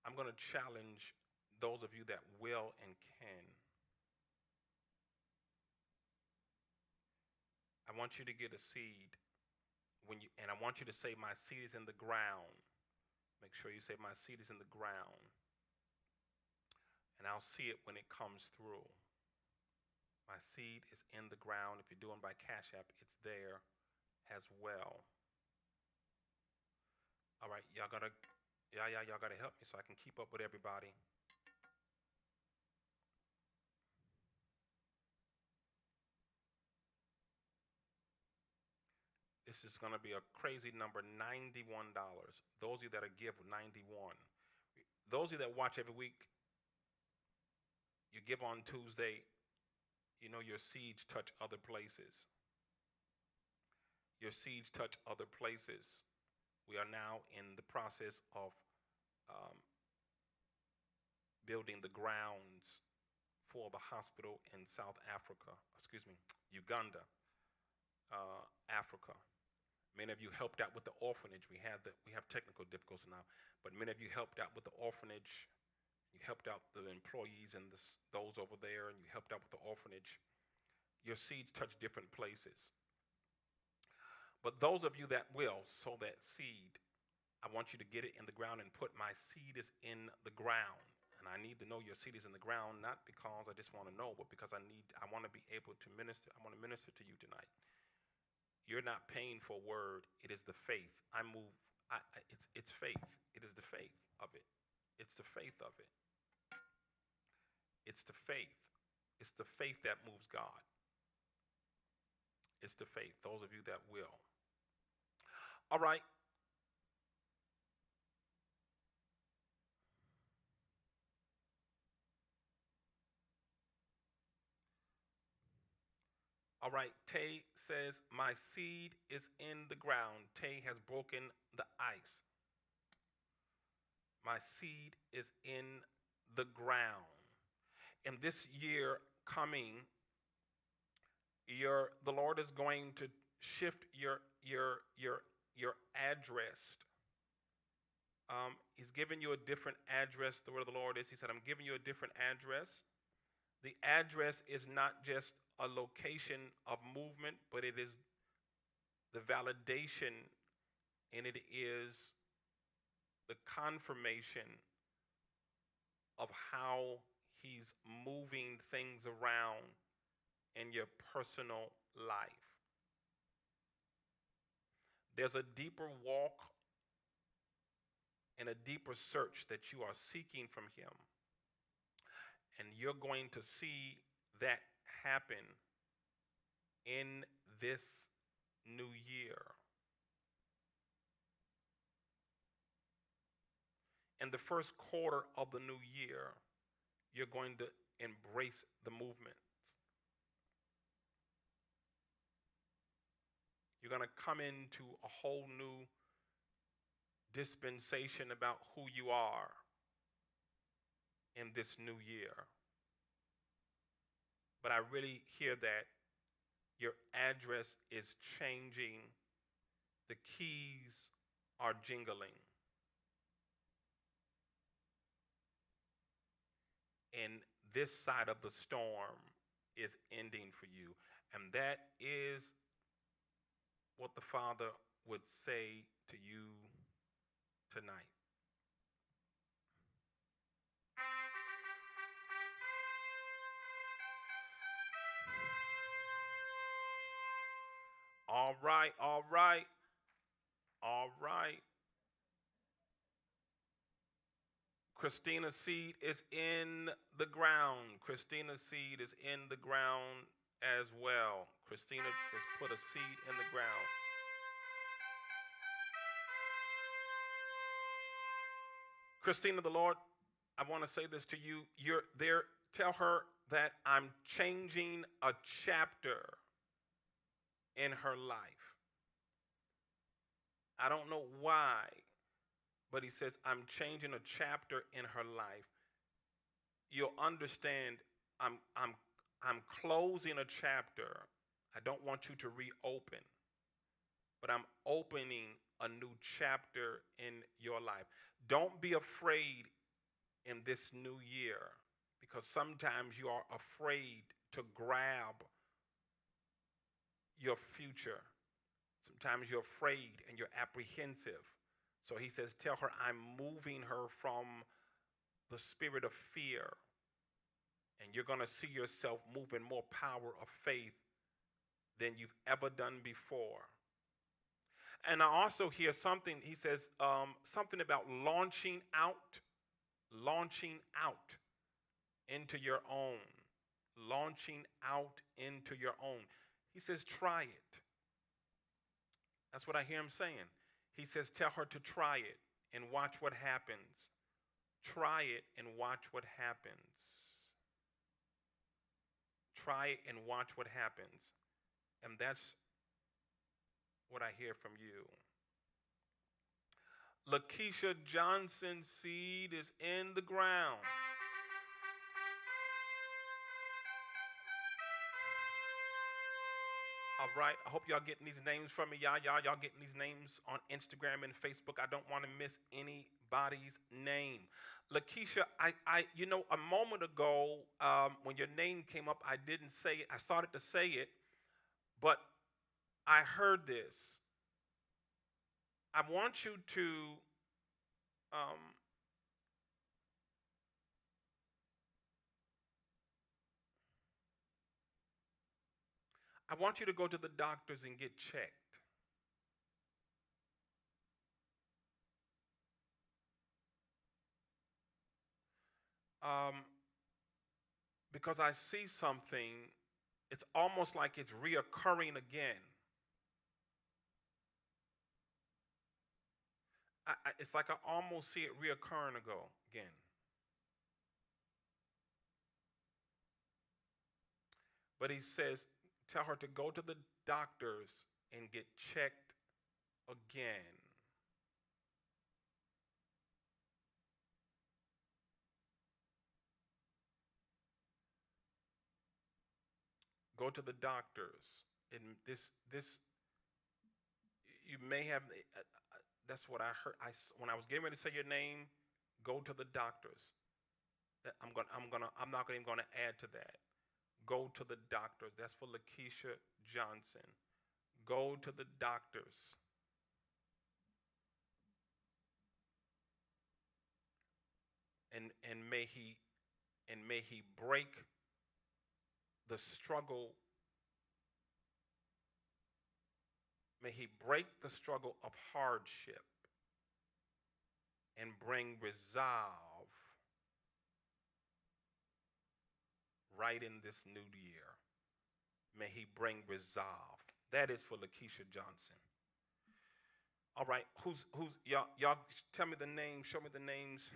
I'm going to challenge those of you that will and can. I want you to get a seed and I want you to say, my seed is in the ground. Make sure you say, my seed is in the ground. And I'll see it when it comes through. My seed is in the ground. If you're doing by Cash App, it's there as well. All right, y'all gotta help me so I can keep up with everybody. This is going to be a crazy number, $91. Those of you that are give, 91. Those of you that watch every week, you give on Tuesday, you know your seeds touch other places. Your seeds touch other places. We are now in the process of um, building the grounds for the hospital in South Africa, excuse me, Uganda, Africa. Many of you helped out with the orphanage. We have technical difficulties now, but many of you helped out with the orphanage. You helped out the employees and those over there, and you helped out with the orphanage. Your seeds touch different places. But those of you that will sow that seed, I want you to get it in the ground and put my seed is in the ground. And I need to know your seed is in the ground, not because I just want to know, but because I want to be able to minister. I want to minister to you tonight. You're not paying for a word. It is the faith. It's faith. It is the faith of it. It's the faith of it. It's the faith. It's the faith that moves God. It's the faith. Those of you that will. All right. All right, Tay says, my seed is in the ground. Tay has broken the ice. My seed is in the ground. In this year coming, the Lord is going to shift your address. He's giving you a different address. The word of the Lord is, he said, I'm giving you a different address. The address is not just a location of movement, but it is the validation, and it is the confirmation of how he's moving things around in your personal life. There's a deeper walk and a deeper search that you are seeking from him. And you're going to see that happen in this new year. In the first quarter of the new year, you're going to embrace the movements. You're going to come into a whole new dispensation about who you are in this new year. But I really hear that your address is changing. The keys are jingling. And this side of the storm is ending for you. And that is what the Father would say to you tonight. All right, all right, all right. Christina's seed is in the ground. Christina's seed is in the ground as well. Christina has put a seed in the ground. Christina, the Lord, I want to say this to you. You're there. Tell her that I'm changing a chapter in her life. I don't know why, but he says, I'm changing a chapter in her life. You'll understand, I'm closing a chapter. I don't want you to reopen, but I'm opening a new chapter in your life. Don't be afraid in this new year, because sometimes you are afraid to grab your future. Sometimes you're afraid and you're apprehensive. So he says, tell her I'm moving her from the spirit of fear, and you're going to see yourself move in more power of faith than you've ever done before. And I also hear something, he says, something about launching out into your own. Launching out into your own. He says, try it. That's what I hear him saying. He says, tell her to try it and watch what happens. Try it and watch what happens. Try it and watch what happens. And that's what I hear from you. Lakeisha Johnson's seed is in the ground. All right. I hope y'all getting these names from me. Y'all getting these names on Instagram and Facebook. I don't want to miss anybody's name. Lakeisha, a moment ago, when your name came up, I didn't say it. I started to say it, but I heard this. I want you to um, I want you to go to the doctors and get checked. Um, because I see something, it's almost like it's reoccurring again. It's like I almost see it reoccurring again. But he says, tell her to go to the doctors and get checked again. Go to the doctors. And this you may have. That's what I heard. When I was getting ready to say your name, go to the doctors. I'm not even gonna add to that. Go to the doctors. That's for Lakeisha Johnson. Go to the doctors. And may he break the struggle. May he break the struggle of hardship and bring resolve right in this new year. May he bring resolve. That is for Lakeisha Johnson. All right, who's y'all tell me the names, show me the names.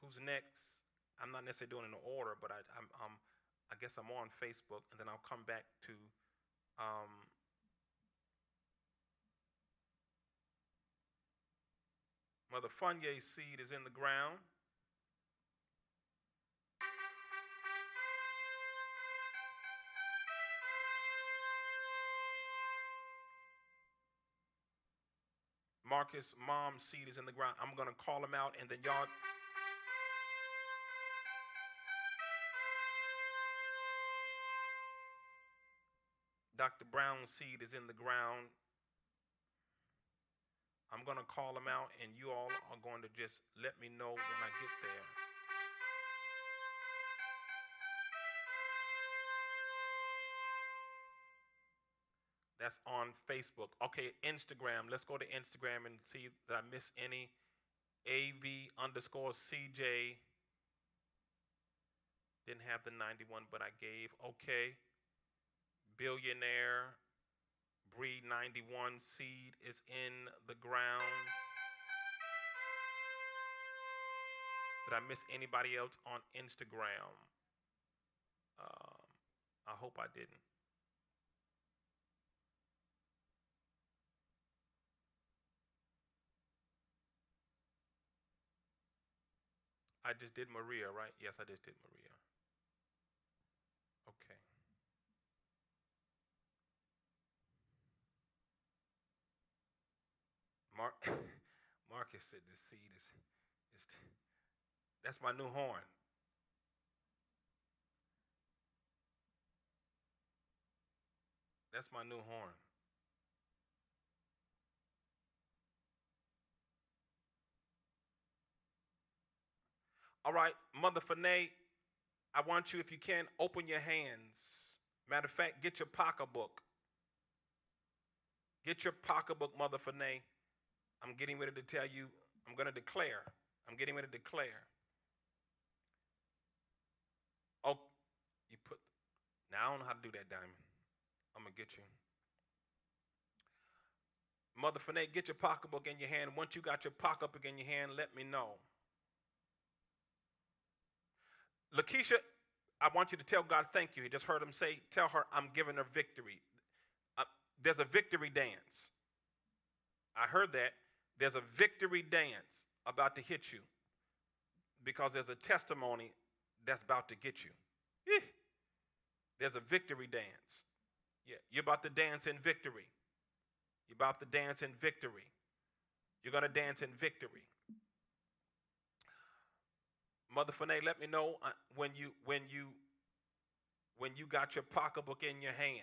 Who's next? I'm not necessarily doing it in order, but I guess I'm on Facebook, and then I'll come back to Mother Funye's seed is in the ground. Marcus' mom's seed is in the ground. I'm going to call them out, and then y'all. Dr. Brown's seed is in the ground. I'm going to call them out, and you all are going to just let me know when I get there. That's on Facebook. Okay, Instagram. Let's go to Instagram and see that I miss any. AV_CJ. Didn't have the 91, but I gave. Okay. Billionaire. Breed 91 seed is in the ground. Did I miss anybody else on Instagram? I hope I didn't. I just did Maria, right? Yes, I just did Maria. Okay. Marcus said the seed is that's my new horn. That's my new horn. All right, Mother Fanae, I want you, if you can, open your hands. Matter of fact, get your pocketbook. Get your pocketbook, Mother Fanae. I'm getting ready to tell you, I'm going to declare. I'm getting ready to declare. Oh, you put, now I don't know how to do that, Diamond. I'm going to get you. Mother Finette, get your pocketbook in your hand. Once you got your pocketbook in your hand, let me know. Lakeisha, I want you to tell God thank you. He just heard him say, tell her I'm giving her victory. Uh, there's a victory dance. I heard that. There's a victory dance about to hit you because there's a testimony that's about to get you. Eh. There's a victory dance. Yeah, you're about to dance in victory. You're about to dance in victory. You're going to dance in victory. Mother Fanay, let me know when you got your pocketbook in your hand.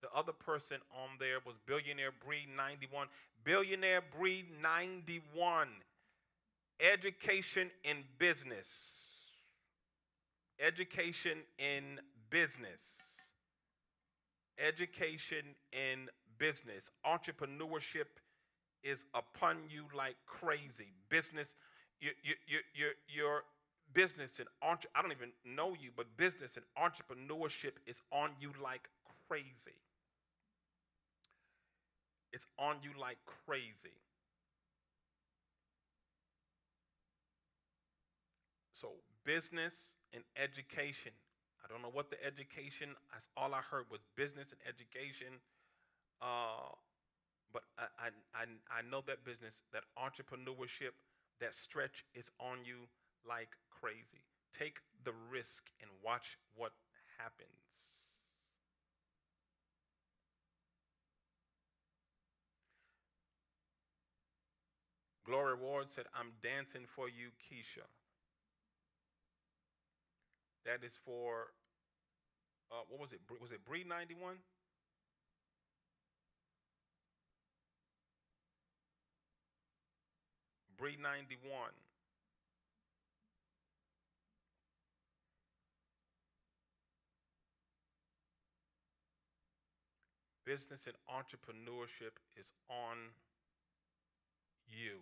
The other person on there was Billionaire Breed 91. Billionaire Breed 91. Education in business. Education in business. Education in business. Entrepreneurship is upon you like crazy. Business, your business and I don't even know you, but business and entrepreneurship is on you like crazy. It's on you like crazy. So business and education. I don't know what the education. That's all I heard was business and education. But I know that business, that entrepreneurship, that stretch is on you like crazy. Take the risk and watch what happens. Gloria Ward said, I'm dancing for you, Keisha. That is for, what was it? Was it Breed 91? Breed 91. Business and entrepreneurship is on you.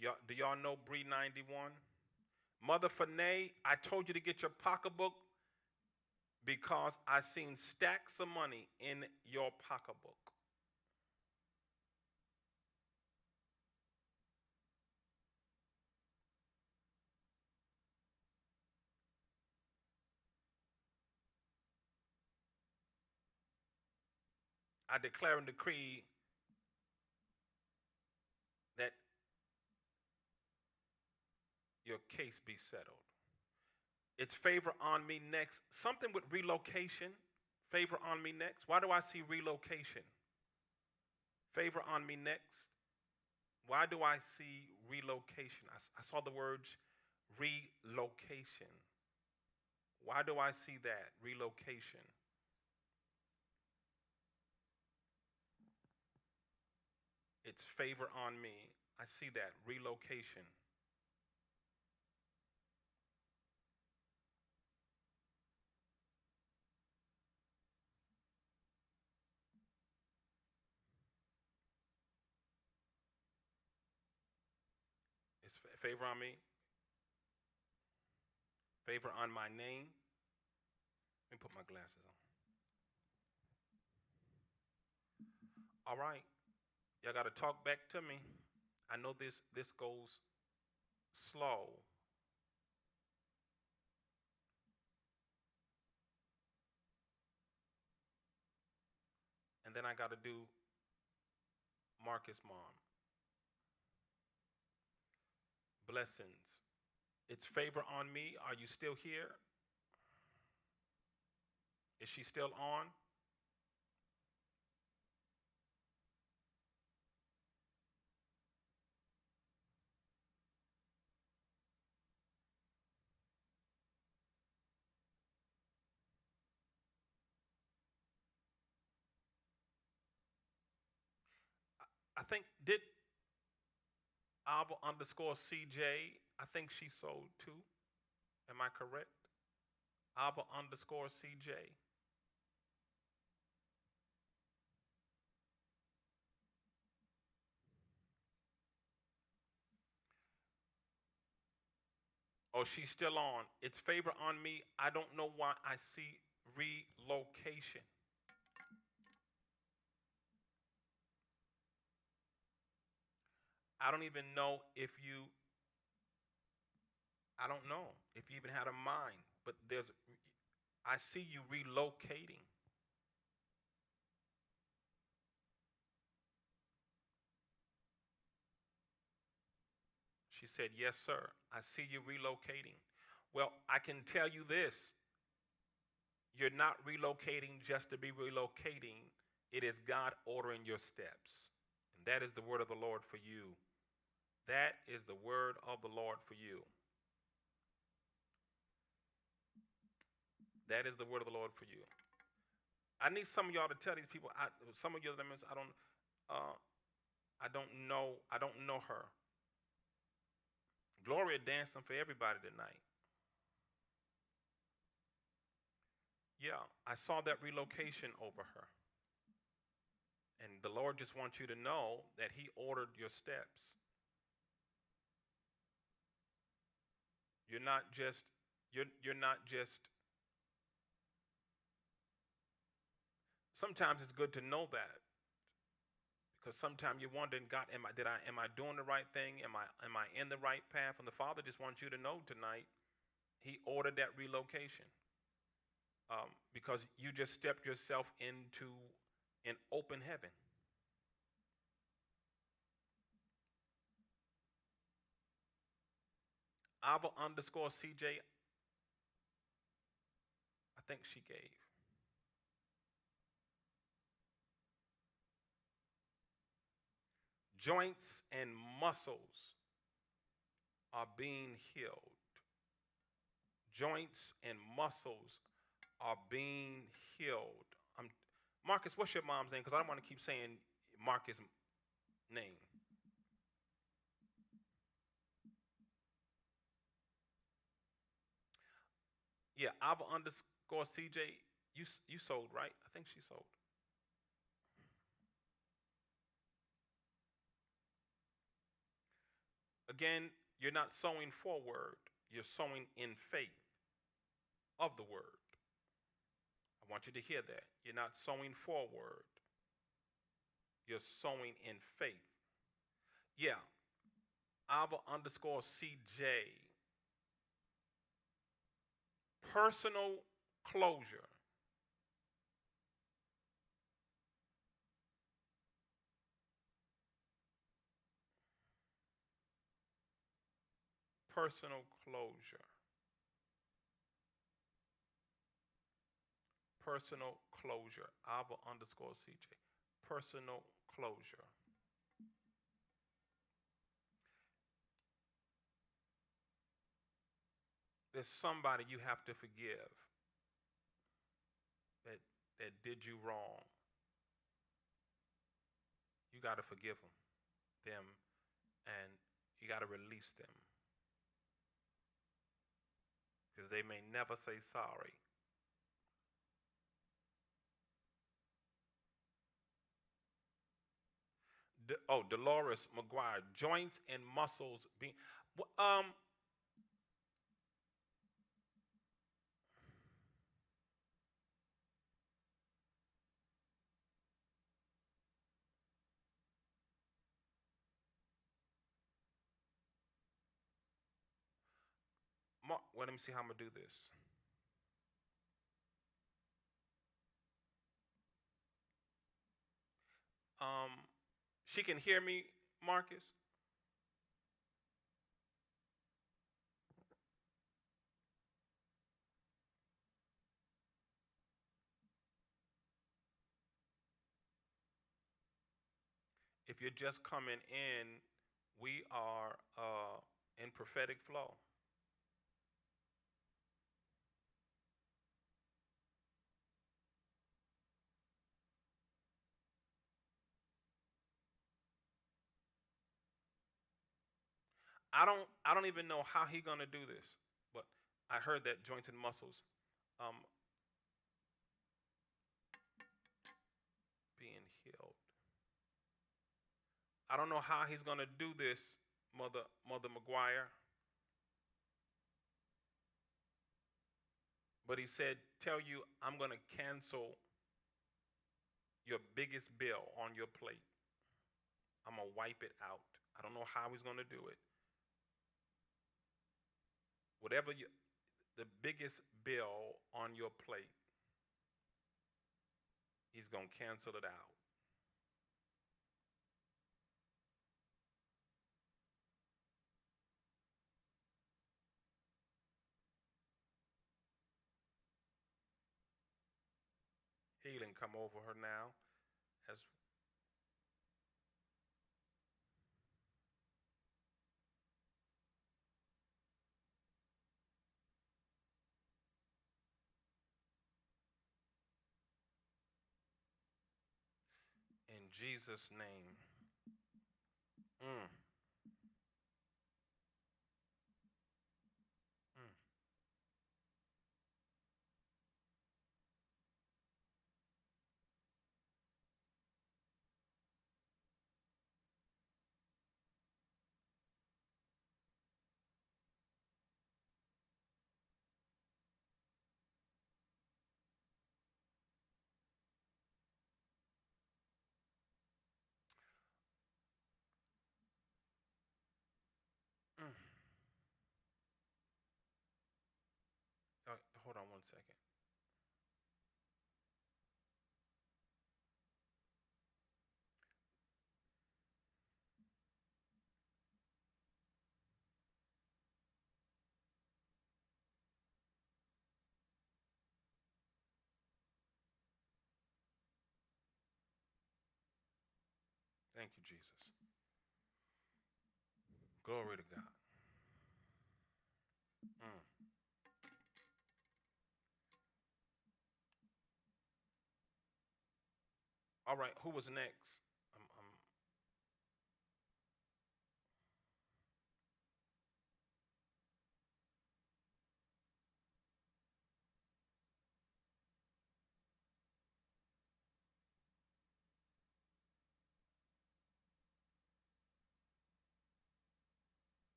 Do y'all know Breed 91? Mother Fanay, I told you to get your pocketbook because I seen stacks of money in your pocketbook. I declare and decree that your case be settled. It's favor on me next. Something with relocation. Favor on me next. Why do I see relocation? Favor on me next. Why do I see relocation? I saw the words relocation. Why do I see that? Relocation. It's favor on me. I see that. Relocation. It's favor on me. Favor on my name. Let me put my glasses on. All right. Y'all got to talk back to me. I know this goes slow. And then I got to do Marcus' mom. Blessings. It's favor on me. Are you still here? Is she still on? I think, did Alba underscore CJ, I think she sold too. Am I correct? Alba underscore CJ. Oh, she's still on. It's favor on me. I don't know why I see relocation. I don't even know if you, I don't know if you even had a mind, but I see you relocating. She said, yes, sir. I see you relocating. Well, I can tell you this. You're not relocating just to be relocating. It is God ordering your steps. And that is the word of the Lord for you. That is the word of the Lord for you. That is the word of the Lord for you. I need some of y'all to tell these people. Some of you lemons, uh, I don't know. I don't know her. Gloria dancing for everybody tonight. Yeah, I saw that relocation over her. And the Lord just wants you to know that He ordered your steps. You're not just, you're not just, sometimes it's good to know that. Because sometimes you're wondering, God, am I doing the right thing? Am I in the right path? And the Father just wants you to know tonight, He ordered that relocation. Because you just stepped yourself into an open heaven. Ava underscore CJ, I think she gave. Joints and muscles are being healed. Joints and muscles are being healed. Marcus, what's your mom's name? Because I don't want to keep saying Marcus' name. Yeah, Ava underscore CJ. You sold, right? I think she sold. Again, you're not sowing forward. You're sowing in faith of the word. I want you to hear that. You're not sowing forward. You're sowing in faith. Yeah, Ava underscore CJ. Personal closure. Personal closure. Personal closure. Ava underscore CJ. Personal closure. There's somebody you have to forgive that that did you wrong. You got to forgive them, and you got to release them because they may never say sorry. Dolores McGuire, joints and muscles being. Well, let me see how I'm gonna do this. Um, she can hear me, Marcus. If you're just coming in, we are in prophetic flow. I don't even know how he gonna do this, but I heard that joints and muscles um, being healed. I don't know how he's gonna do this, Mother McGuire. But he said, tell you, I'm going to cancel your biggest bill on your plate. I'm going to wipe it out. I don't know how he's going to do it. Whatever the biggest bill on your plate, he's going to cancel it out. Healing come over her now as in Jesus' name. Mm, mm. Mm. Hold on one second. Thank you, Jesus. Glory to God. Mm. All right, who was next? Um,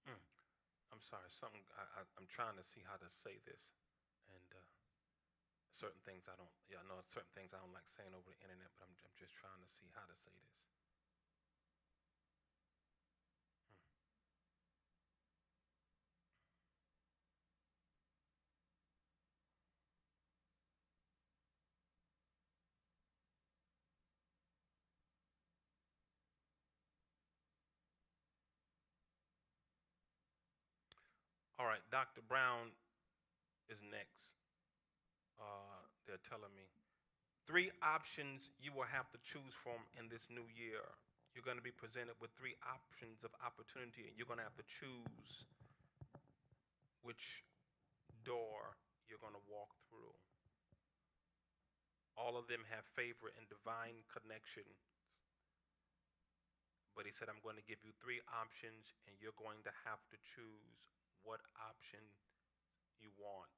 mm. I'm sorry. Something I'm trying to see how to say this, and certain things I don't. Yeah, I know certain things I don't like saying over the internet, but I'm just trying to see how to say this. Mm. All right, Dr. Brown is next. They're telling me three options you will have to choose from in this new year. You're going to be presented with three options of opportunity, and you're going to have to choose which door you're going to walk through. All of them have favor and divine connection. But he said, I'm going to give you three options, and you're going to have to choose what option you want.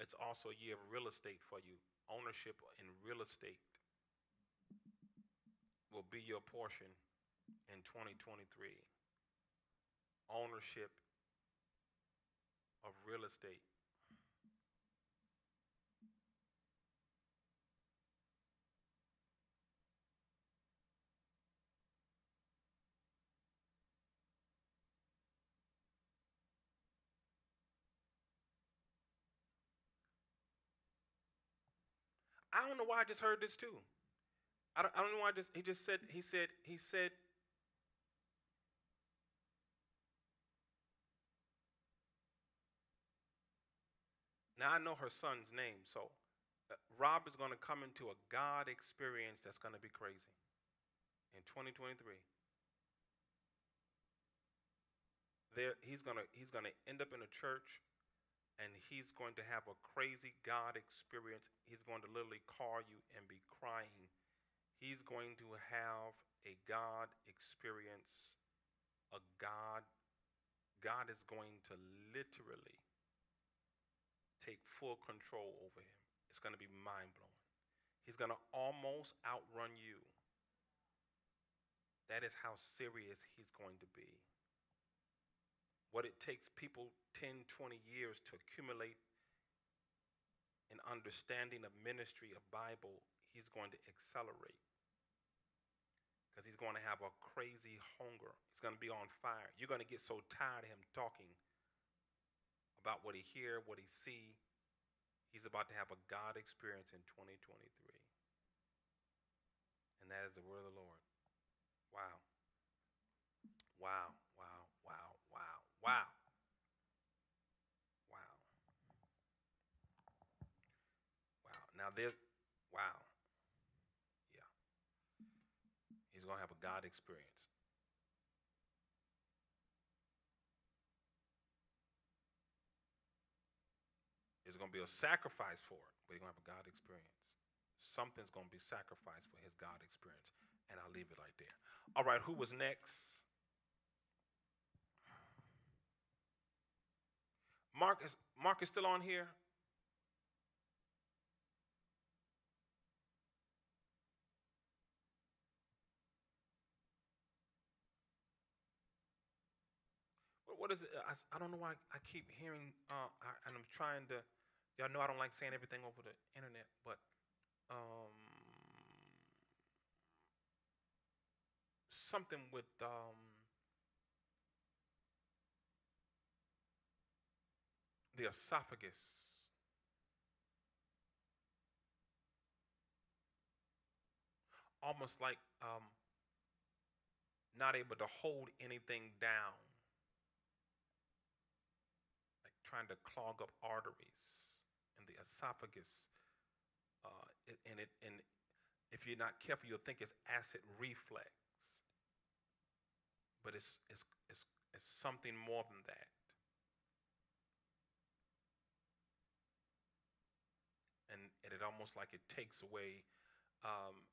It's also a year of real estate for you. Ownership in real estate will be your portion in 2023. Ownership of real estate. I don't know why I just heard this too. I don't know why he just said, he said, now I know her son's name, so Rob is going to come into a God experience that's going to be crazy in 2023. He's gonna end up in a church, and he's going to have a crazy God experience. He's going to literally call you and be crying He's going to have a God experience. A God is going to literally take full control over him. It's going to be mind blowing. He's going to almost outrun you. That is how serious he's going to be. What it takes people 10, 20 years to accumulate an understanding of ministry, of Bible, he's going to accelerate. Because he's going to have a crazy hunger. He's going to be on fire. You're going to get so tired of him talking about what he hear, what he see. He's about to have a God experience in 2023. And that is the word of the Lord. Wow. Wow, wow, wow, wow, wow. Wow. Wow. Now there's, wow. Yeah. He's going to have a God experience. There's going to be a sacrifice for it, but he's going to have a God experience. Something's going to be sacrificed for his God experience. And I'll leave it right there. All right, who was next? Mark is still on here? What is it? I don't know why I keep hearing, and I'm trying to, y'all know I don't like saying everything over the internet, but um, something with the esophagus, almost like not able to hold anything down, like trying to clog up arteries in the esophagus, and if you're not careful, you'll think it's acid reflux, but it's something more than that. And it almost like it takes away.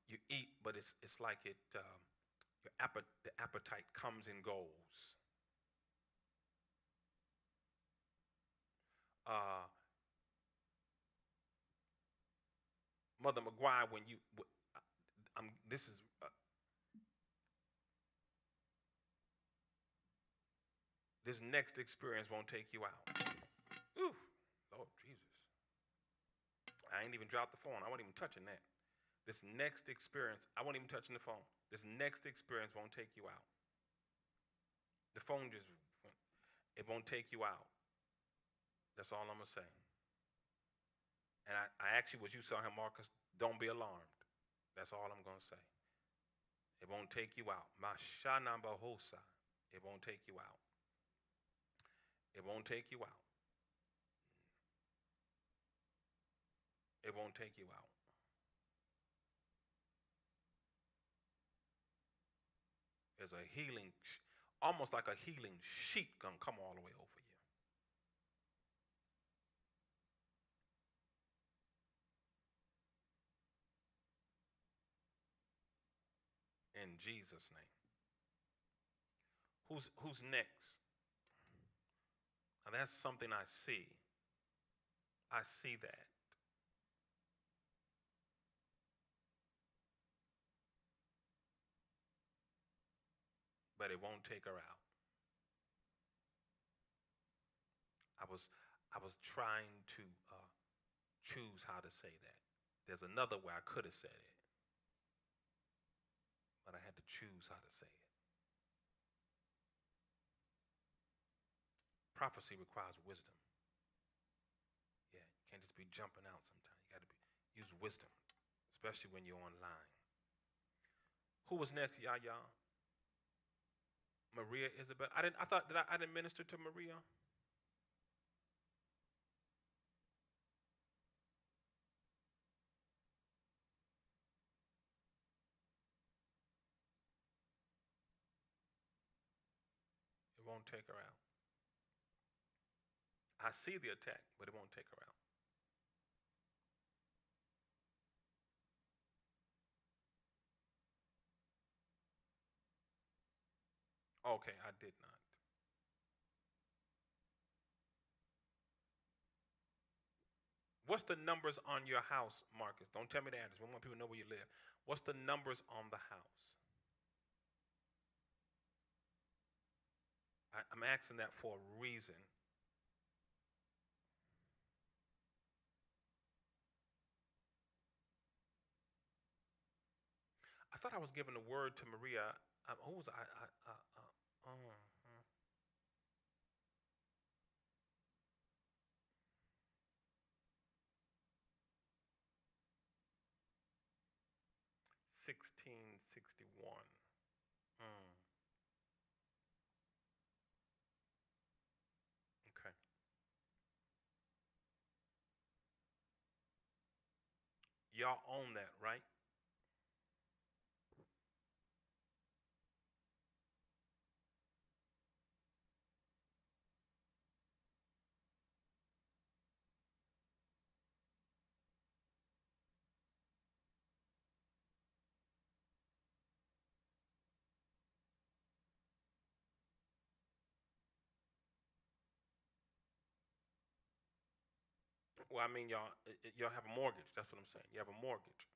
You eat, but it's like it the appetite comes and goes. Uh, Mother McGuire, when you, this is this next experience won't take you out. Ooh, Lord Jesus, I ain't even dropped the phone. I wasn't even touching that. This next experience, I wasn't even touching the phone. This next experience won't take you out. The phone just, it won't take you out. That's all I'm gonna say. And I actually, what you saw him, Marcus, don't be alarmed. That's all I'm gonna say. It won't take you out. Mashana bahosa. It won't take you out. It won't take you out. It won't take you out. There's a healing, almost like a healing sheet gonna come all the way over you. In Jesus' name. Who's next? Now that's something I see. I see that. But it won't take her out. I was trying to choose how to say that. There's another way I could have said it, but I had to choose how to say it. Prophecy requires wisdom. Yeah, you can't just be jumping out sometimes. You got to use wisdom, especially when you're online. Who was next, Yaya? Maria Isabel. I thought that I didn't minister to Maria. It won't take her out. I see the attack, but it won't take her out. Okay, I did not. What's the numbers on your house, Marcus? Don't tell me the address. We want people to know where you live. What's the numbers on the house? I'm asking that for a reason. I thought I was giving the word to Maria. Who was uh, 1661. Mm, okay. Y'all own that, right? Well, I mean, y'all have a mortgage. That's what I'm saying. You have a mortgage.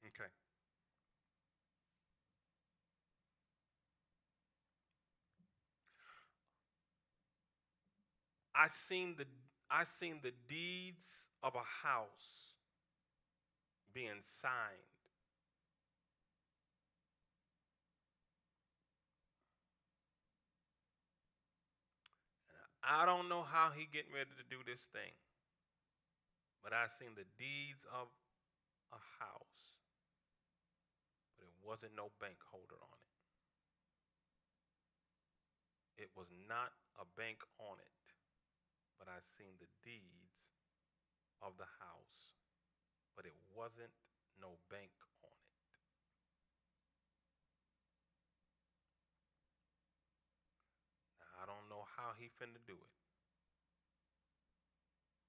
Okay. I seen the I seen the deeds of a house being signed. I don't know how he getting ready to do this thing, but I seen the deeds of a house, but it wasn't no bank holder on it. It was not a bank on it, but I seen the deeds of the house, but it wasn't no bank on it. Now, I don't know how he finna do it,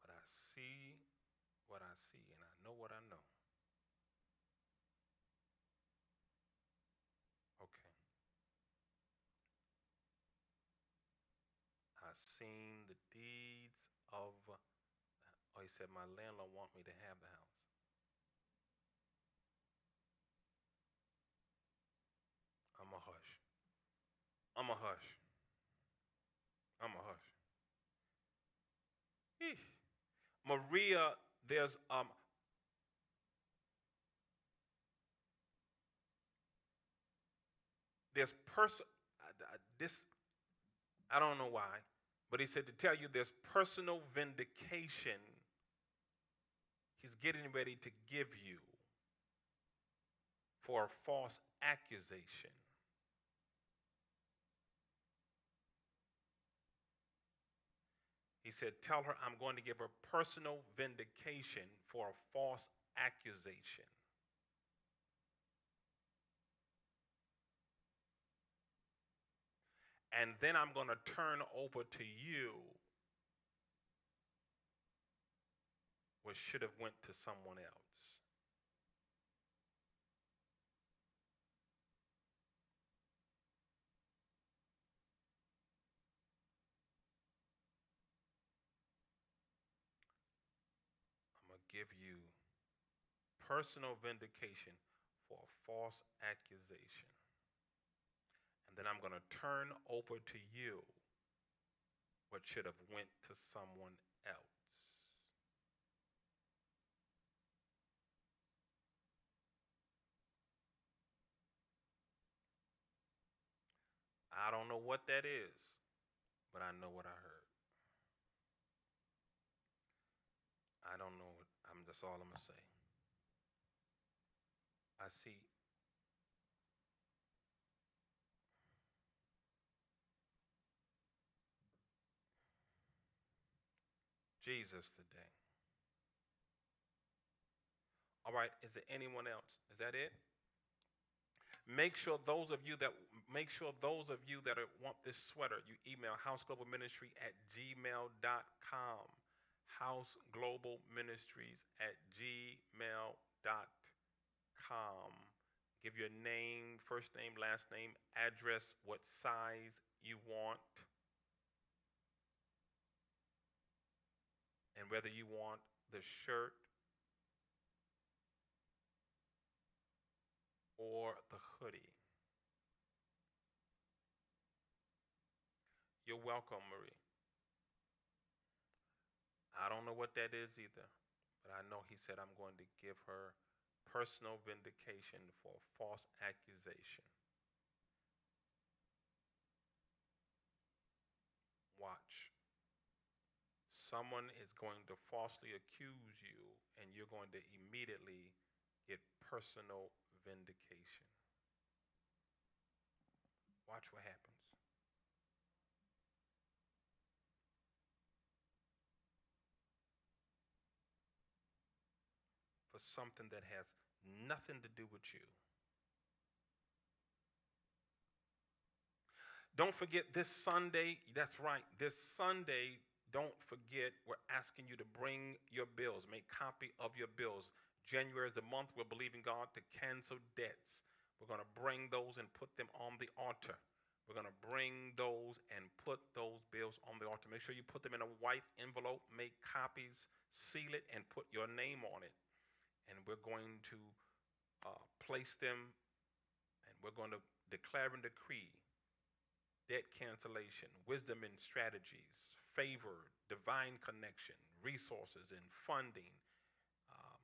but I see what I see, and I know what I know. Okay. I seen the deeds of. Oh, he said my landlord want me to have the house. I'm a hush. I'm a hush. I'm a hush. Eesh. Maria, there's this I don't know why, but he said to tell you there's personal vindication he's getting ready to give you for a false accusation. He said, tell her I'm going to give her personal vindication for a false accusation. And then I'm going to turn over to you what should have went to someone else. I'm going to give you personal vindication for a false accusation. And then I'm going to turn over to you what should have went to someone else. I don't know what that is, but I know what I heard. I don't know what that's all I'm going to say. I see Jesus today. All right, is there anyone else? Is that it? Make sure those of you that want this sweater, you email houseglobalministry@gmail.com. houseglobalministries@gmail.com. Give your name, first name, last name, address, what size you want, and whether you want the shirt or the hoodie. You're welcome, Marie. I don't know what that is either, but I know he said I'm going to give her personal vindication for false accusation. Watch. Someone is going to falsely accuse you, and you're going to immediately get personal vindication. Watch what happens. For something that has nothing to do with you. Don't forget this Sunday, that's right, this Sunday, don't forget, we're asking you to bring your bills, make copy of your bills. January is the month we're believing God to cancel debts. We're going to bring those and put them on the altar. We're going to bring those and put those bills on the altar. Make sure you put them in a white envelope, make copies, seal it, and put your name on it. And we're going to place them, and we're going to declare and decree debt cancellation, wisdom and strategies, favor, divine connection, resources and funding. Um,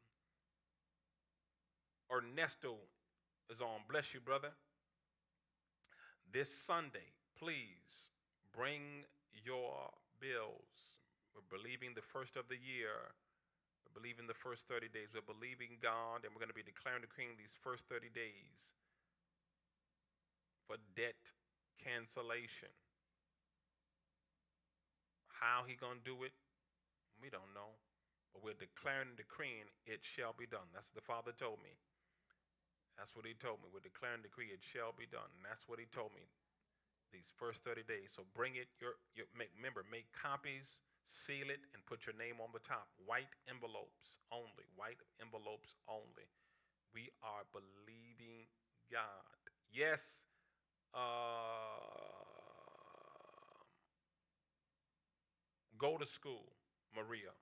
Ernesto is on. Bless you, brother. This Sunday, please bring your bills. We're believing the first of the year. We're believing the first 30 days. We're believing God, and we're going to be declaring, decreeing these first 30 days for debt cancellation. How he gonna do it, we don't know. But we're declaring and decreeing it shall be done. That's what the Father told me. That's what he told me. We're declaring and decree it shall be done. And that's what he told me these first 30 days. So bring it, remember, make copies, seal it, and put your name on the top. White envelopes only. White envelopes only. We are believing God. Yes, go to school, Maria.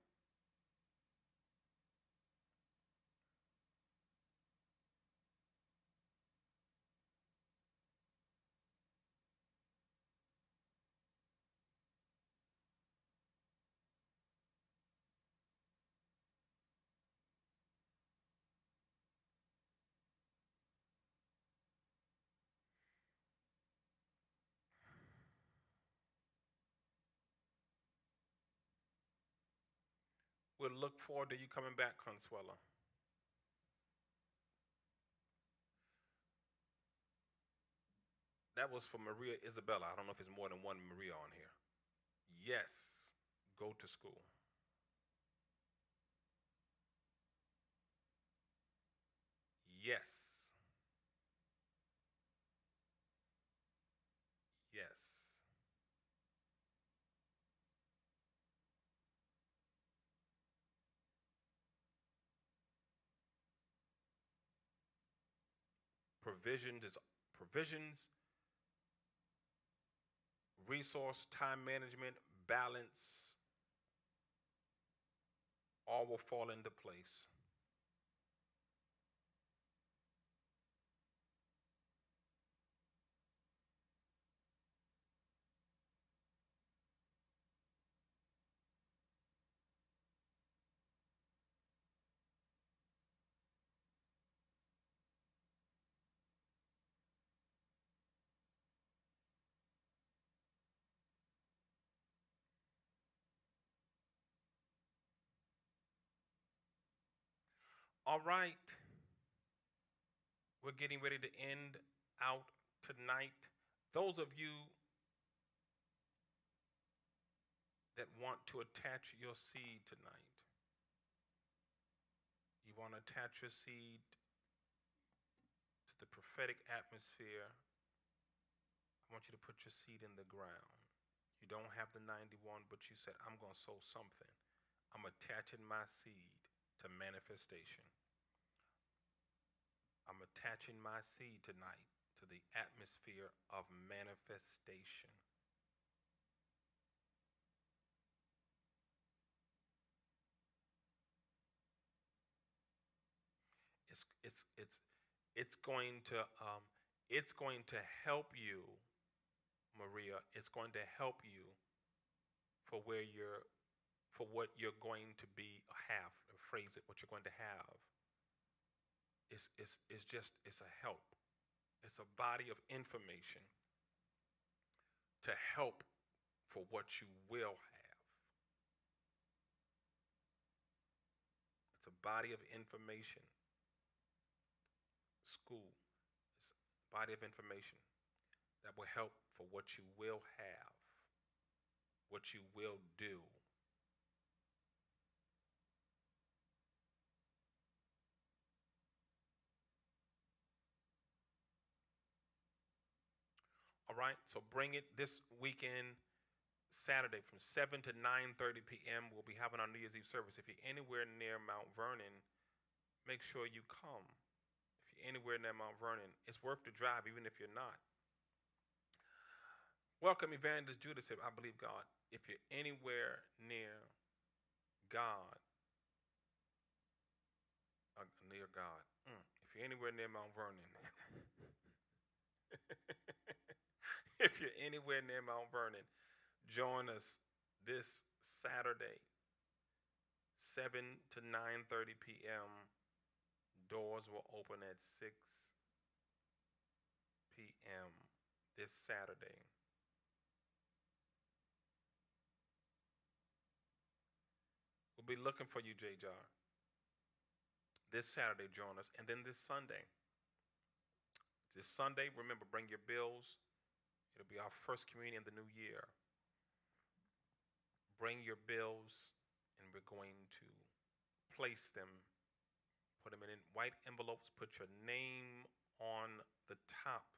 We'll look forward to you coming back, Consuela. That was for Maria Isabella. I don't know if there's more than one Maria on here. Yes, go to school. Yes, yes. Provisions, resource, time management, balance, all will fall into place. All right, we're getting ready to end out tonight. Those of you that want to attach your seed tonight, You want to attach your seed to the prophetic atmosphere. I want you to put your seed in the ground. You don't have the 91, but you said, I'm going to sow something. I'm attaching my seed to manifestation. I'm attaching my seed tonight to the atmosphere of manifestation. It's it's it's it's going to um, it's going to help you, Maria. It's going to help you for where you're for what you're going to be have. Phrase it. What you're going to have. It's a help. It's a body of information to help for what you will have. It's a body of information. School. It's a body of information that will help for what you will have, what you will do. All right, so bring it this weekend, Saturday from 7 to 9:30 p.m. We'll be having our New Year's Eve service. If you're anywhere near Mount Vernon, make sure you come. If you're anywhere near Mount Vernon, it's worth the drive, even if you're not. Welcome, Evangelist Judah said, I believe God. If you're anywhere near God, near God, if you're anywhere near Mount Vernon, if you're anywhere near Mount Vernon, join us this Saturday, 7 to 9:30 p.m. Doors will open at 6 p.m. this Saturday. We'll be looking for you, J. Jar. This Saturday, join us. And then this Sunday, remember, bring your bills. It'll be our first communion in the new year. Bring your bills, and we're going to place them, put them in white envelopes, put your name on the top,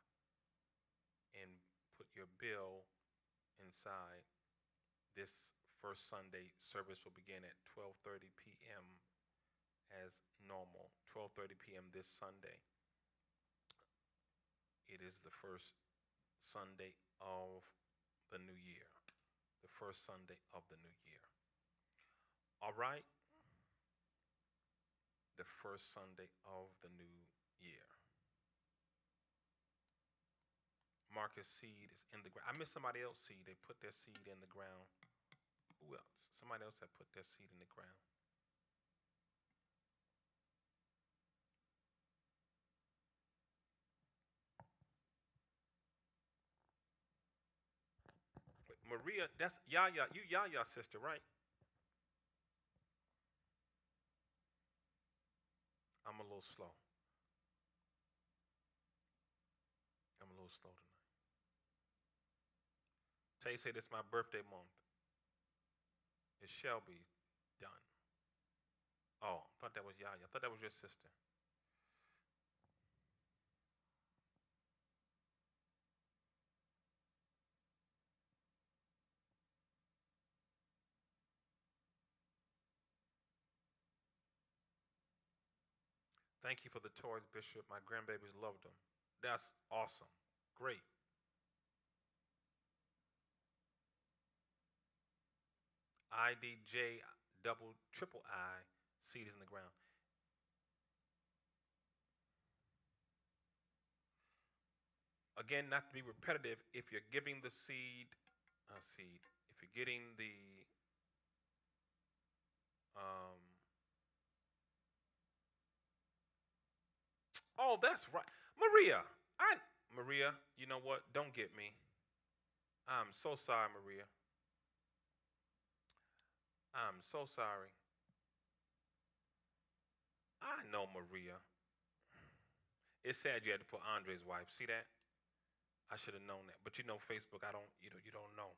and put your bill inside. This first Sunday service will begin at 12:30 p.m. as normal. 12:30 p.m. this Sunday. It is the first Sunday of the new year. The first Sunday of the new year. All right? The first Sunday of the new year. Marcus' seed is in the ground. I missed somebody else's seed. They put their seed in the ground. Who else? Somebody else had put their seed in the ground. Wait, Maria, that's Yaya. You Yaya's sister, right? I'm a little slow. I'm a little slow tonight. Tay said it's my birthday month. It shall be done. Oh, I thought that was Yaya. I thought that was your sister. Thank you for the toys, Bishop. My grandbabies loved them. That's awesome. Great. IDJ double triple I seed is in the ground. Again, not to be repetitive, if you're giving the seed, if you're getting the oh, that's right. Maria, you know what? Don't get me. I'm so sorry, Maria. I'm so sorry. I know, Maria. It's sad you had to put Andre's wife. See that? I should have known that. But you know, Facebook, you don't know.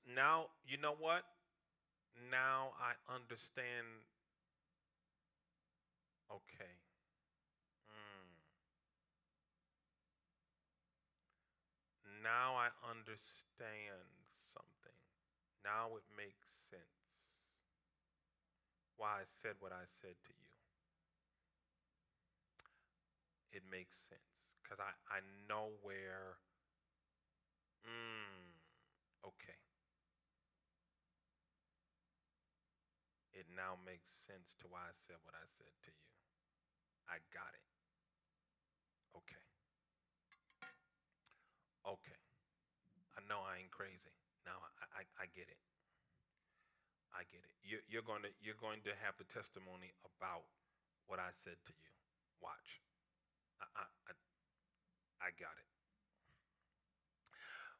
Now, you know what? Now I understand. Okay. Mm. Now I understand something. Now it makes sense why I said what I said to you. It makes sense because I know where. Mm, okay. It now makes sense to why I said what I said to you. I got it. Okay. Okay. I know I ain't crazy. Now I get it. I get it. You're going to have the testimony about what I said to you. Watch. I got it.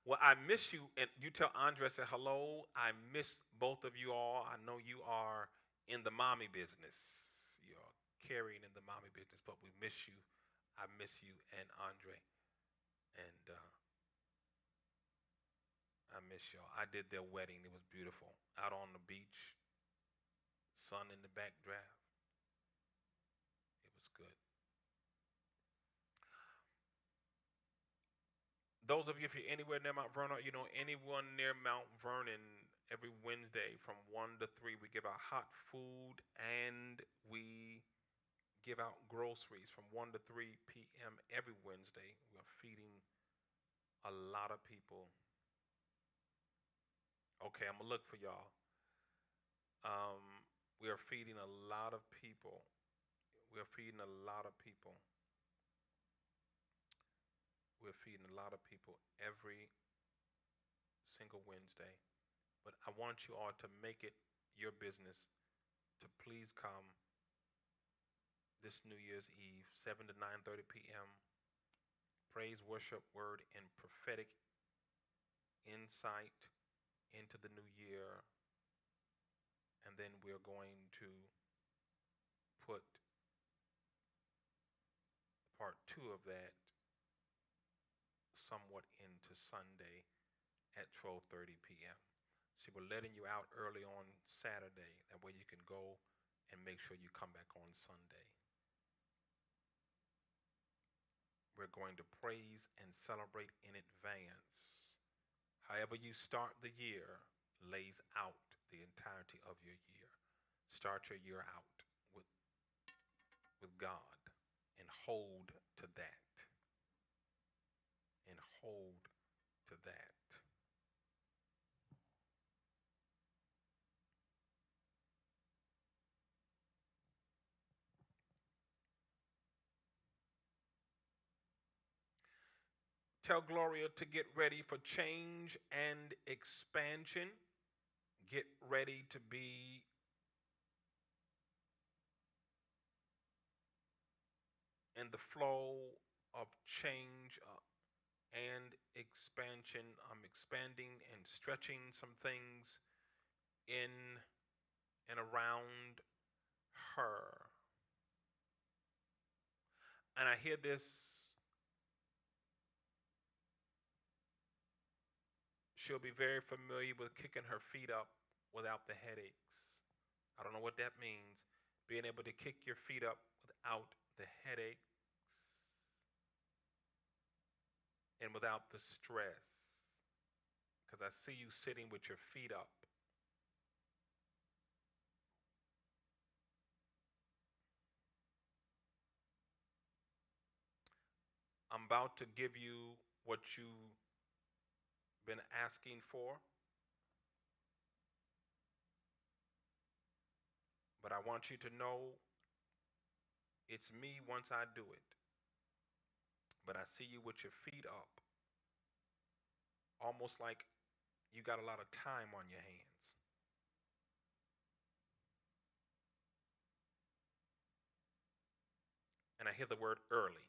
Well, I miss you, and you tell Andre I said hello. I miss both of you all. I know you are in the mommy business. You're carrying in the mommy business, but we miss you. I miss you and Andre, and I miss y'all. I did their wedding. It was beautiful. Out on the beach, sun in the backdraft. It was good. Those of you, if you're anywhere near Mount Vernon, you know anyone near Mount Vernon, every Wednesday from 1 to 3, we give out hot food and we give out groceries from 1 to 3 p.m. every Wednesday. We're feeding a lot of people. Okay, I'm going to look for y'all. We are feeding a lot of people. We're feeding a lot of people. We're feeding a lot of people every single Wednesday. But I want you all to make it your business to please come this New Year's Eve, 7 to 9:30 p.m. Praise, worship, word, and prophetic insight into the new year. And then we're going to put part two of that somewhat into Sunday at 12:30 p.m. See, we're letting you out early on Saturday. That way you can go and make sure you come back on Sunday. We're going to praise and celebrate in advance. However you start the year lays out the entirety of your year. Start your year out with, with God and hold to that. And hold to that. Tell Gloria to get ready for change and expansion. Get ready to be in the flow of change and expansion. I'm expanding and stretching some things in and around her. And I hear this. She'll be very familiar with kicking her feet up without the headaches. I don't know what that means. Being able to kick your feet up without the headaches and without the stress. Because I see you sitting with your feet up. I'm about to give you what you've been asking for. But I want you to know it's me once I do it. But I see you with your feet up, almost like you got a lot of time on your hands. And I hear the word early.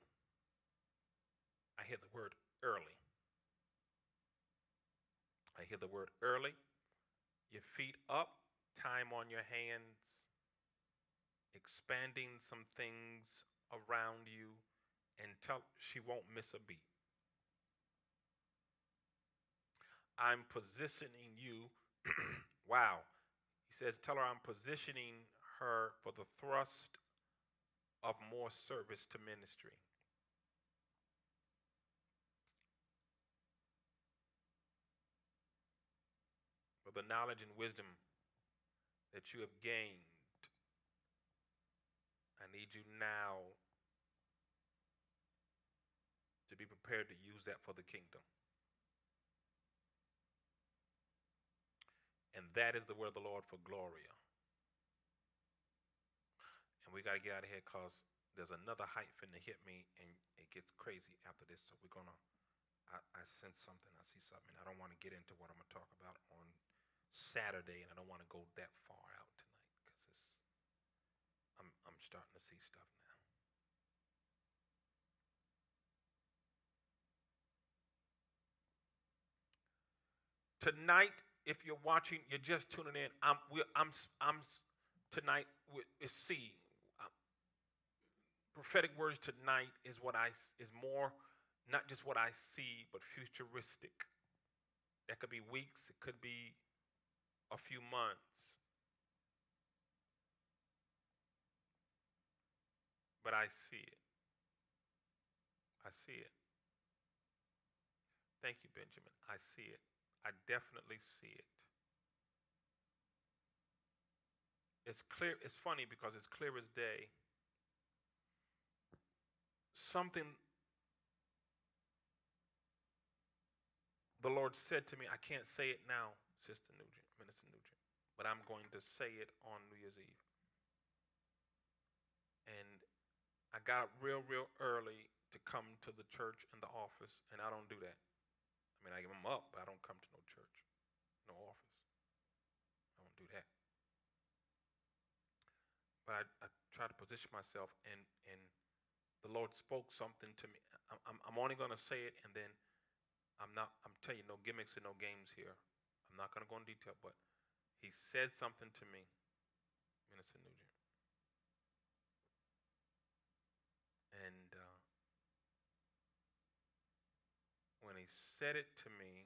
I hear the word early. I hear the word early. Your feet up, time on your hands, expanding some things around you, and tell she won't miss a beat. I'm positioning you. Wow. He says, tell her I'm positioning her for the thrust of more service to ministry. For the knowledge and wisdom that you have gained, I need you now to be prepared to use that for the kingdom. And that is the word of the Lord for Gloria. And we got to get out of here because there's another hype finna hit me and it gets crazy after this. So we're going to, I sense something, I see something. I don't want to get into what I'm going to talk about on Saturday, and I don't want to go that far out tonight because I'm starting to see stuff now. Tonight, if you're watching, you're just tuning in. I'm tonight. Is see, prophetic words tonight is is more, not just what I see, but futuristic. That could be weeks. It could be a few months. But I see it. I see it. Thank you, Benjamin. I see it. I definitely see it. It's clear. It's funny because it's clear as day. Something the Lord said to me, I can't say it now, Sister Nugent, Minister Nugent, but I'm going to say it on New Year's Eve. And I got up real early to come to the church and the office, and I don't do that. I mean, I'm up, but I don't come to no church, no office. I don't do that. But I try to position myself, and the Lord spoke something to me. I'm only going to say it, and then I'm telling you, no gimmicks and no games here. I'm not going to go in detail, but he said something to me, Minister Nugent. And when he said it to me,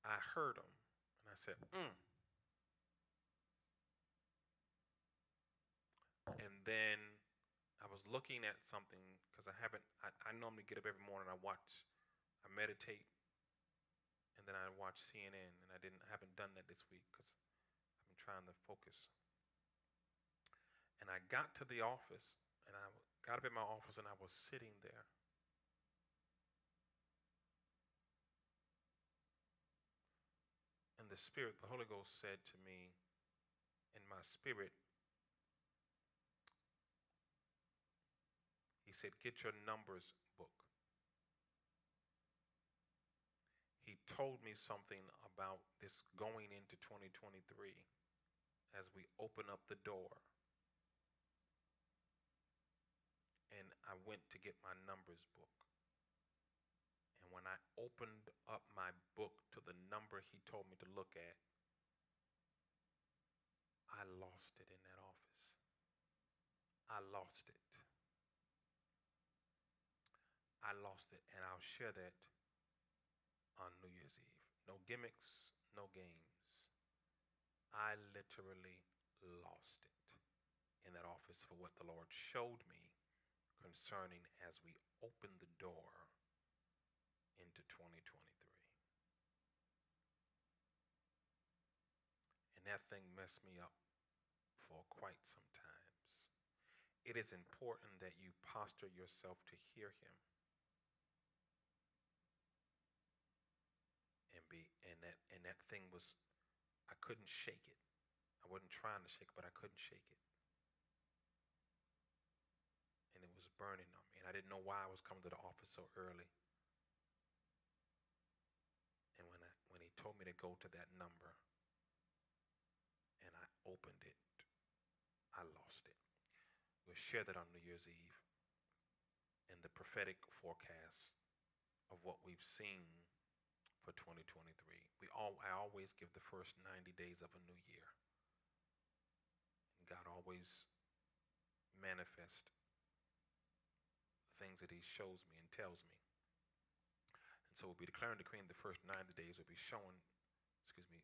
I heard him, and I said, And then I was looking at something because I normally get up every morning, I meditate, and then I watch CNN, and I haven't done that this week because I've been trying to focus. And I got to the office, and I got up in my office, and I was sitting there. And the Spirit, the Holy Ghost said to me in my spirit, he said, get your numbers book. He told me something about this going into 2023 as we open up the door. And I went to get my numbers book. And when I opened up my book to the number he told me to look at, I lost it in that office. I lost it. I lost it, and I'll share that on New Year's Eve. No gimmicks, no games. I literally lost it in that office for what the Lord showed me concerning as we open the door into 2023. And that thing messed me up for quite some times. It is important that you posture yourself to hear him and that thing was, I couldn't shake it. I wasn't trying to shake it, but I couldn't shake it. And it was burning on me, and I didn't know why I was coming to the office so early. And when he told me to go to that number, and I opened it, I lost it. We'll share that on New Year's Eve in the prophetic forecast of what we've seen for 2023. I always give the first 90 days of a new year. And God always manifests things that he shows me and tells me. So we'll be declaring, decreeing the first 90 days. We'll be showing, excuse me,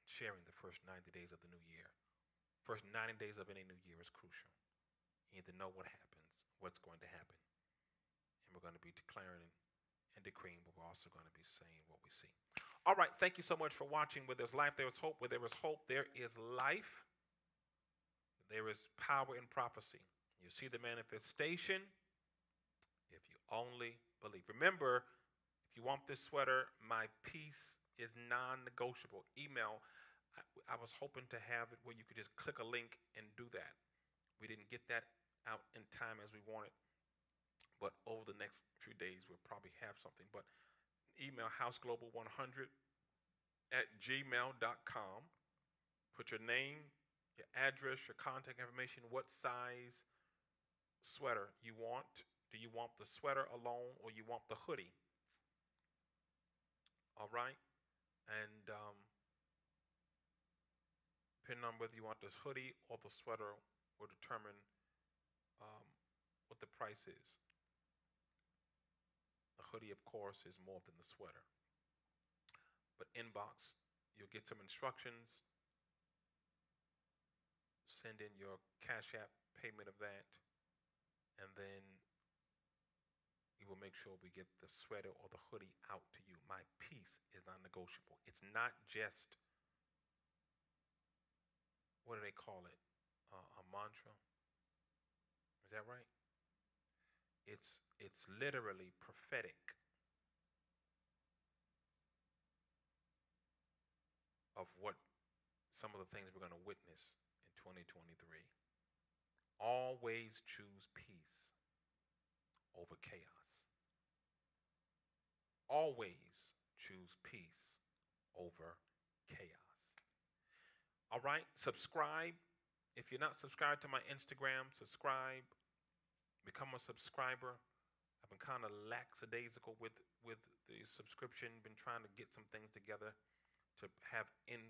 sharing the first 90 days of the new year. First 90 days of any new year is crucial. You need to know what happens, what's going to happen. And we're going to be declaring and decreeing, but we're also going to be saying what we see. All right, thank you so much for watching. Where there's life, there is hope. Where there is hope, there is life. There is power in prophecy. You see the manifestation if you only believe. Remember, if you want this sweater, my peace is non-negotiable. Email. I was hoping to have it where you could just click a link and do that. We didn't get that out in time as we wanted, but over the next few days we'll probably have something. But email houseglobal100@gmail.com. Put your name, your address, your contact information, what size sweater you want. Do you want the sweater alone or you want the hoodie? All right. And depending on whether you want this hoodie or the sweater will determine um, what the price is. The hoodie, of course, is more than the sweater. But inbox, you'll get some instructions. Send in your Cash App payment of that, and then we will make sure we get the sweater or the hoodie out to you. My peace is non-negotiable. It's not just, what do they call it? A mantra? Is that right? It's literally prophetic of what some of the things we're going to witness in 2023. Always choose peace over chaos. Always choose peace over chaos. All right, subscribe. If you're not subscribed to my Instagram, subscribe. Become a subscriber. I've been kind of lackadaisical with the subscription. Been trying to get some things together to have embed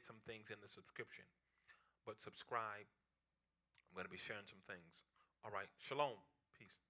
some things in the subscription. But subscribe. I'm going to be sharing some things. All right. Shalom. Peace.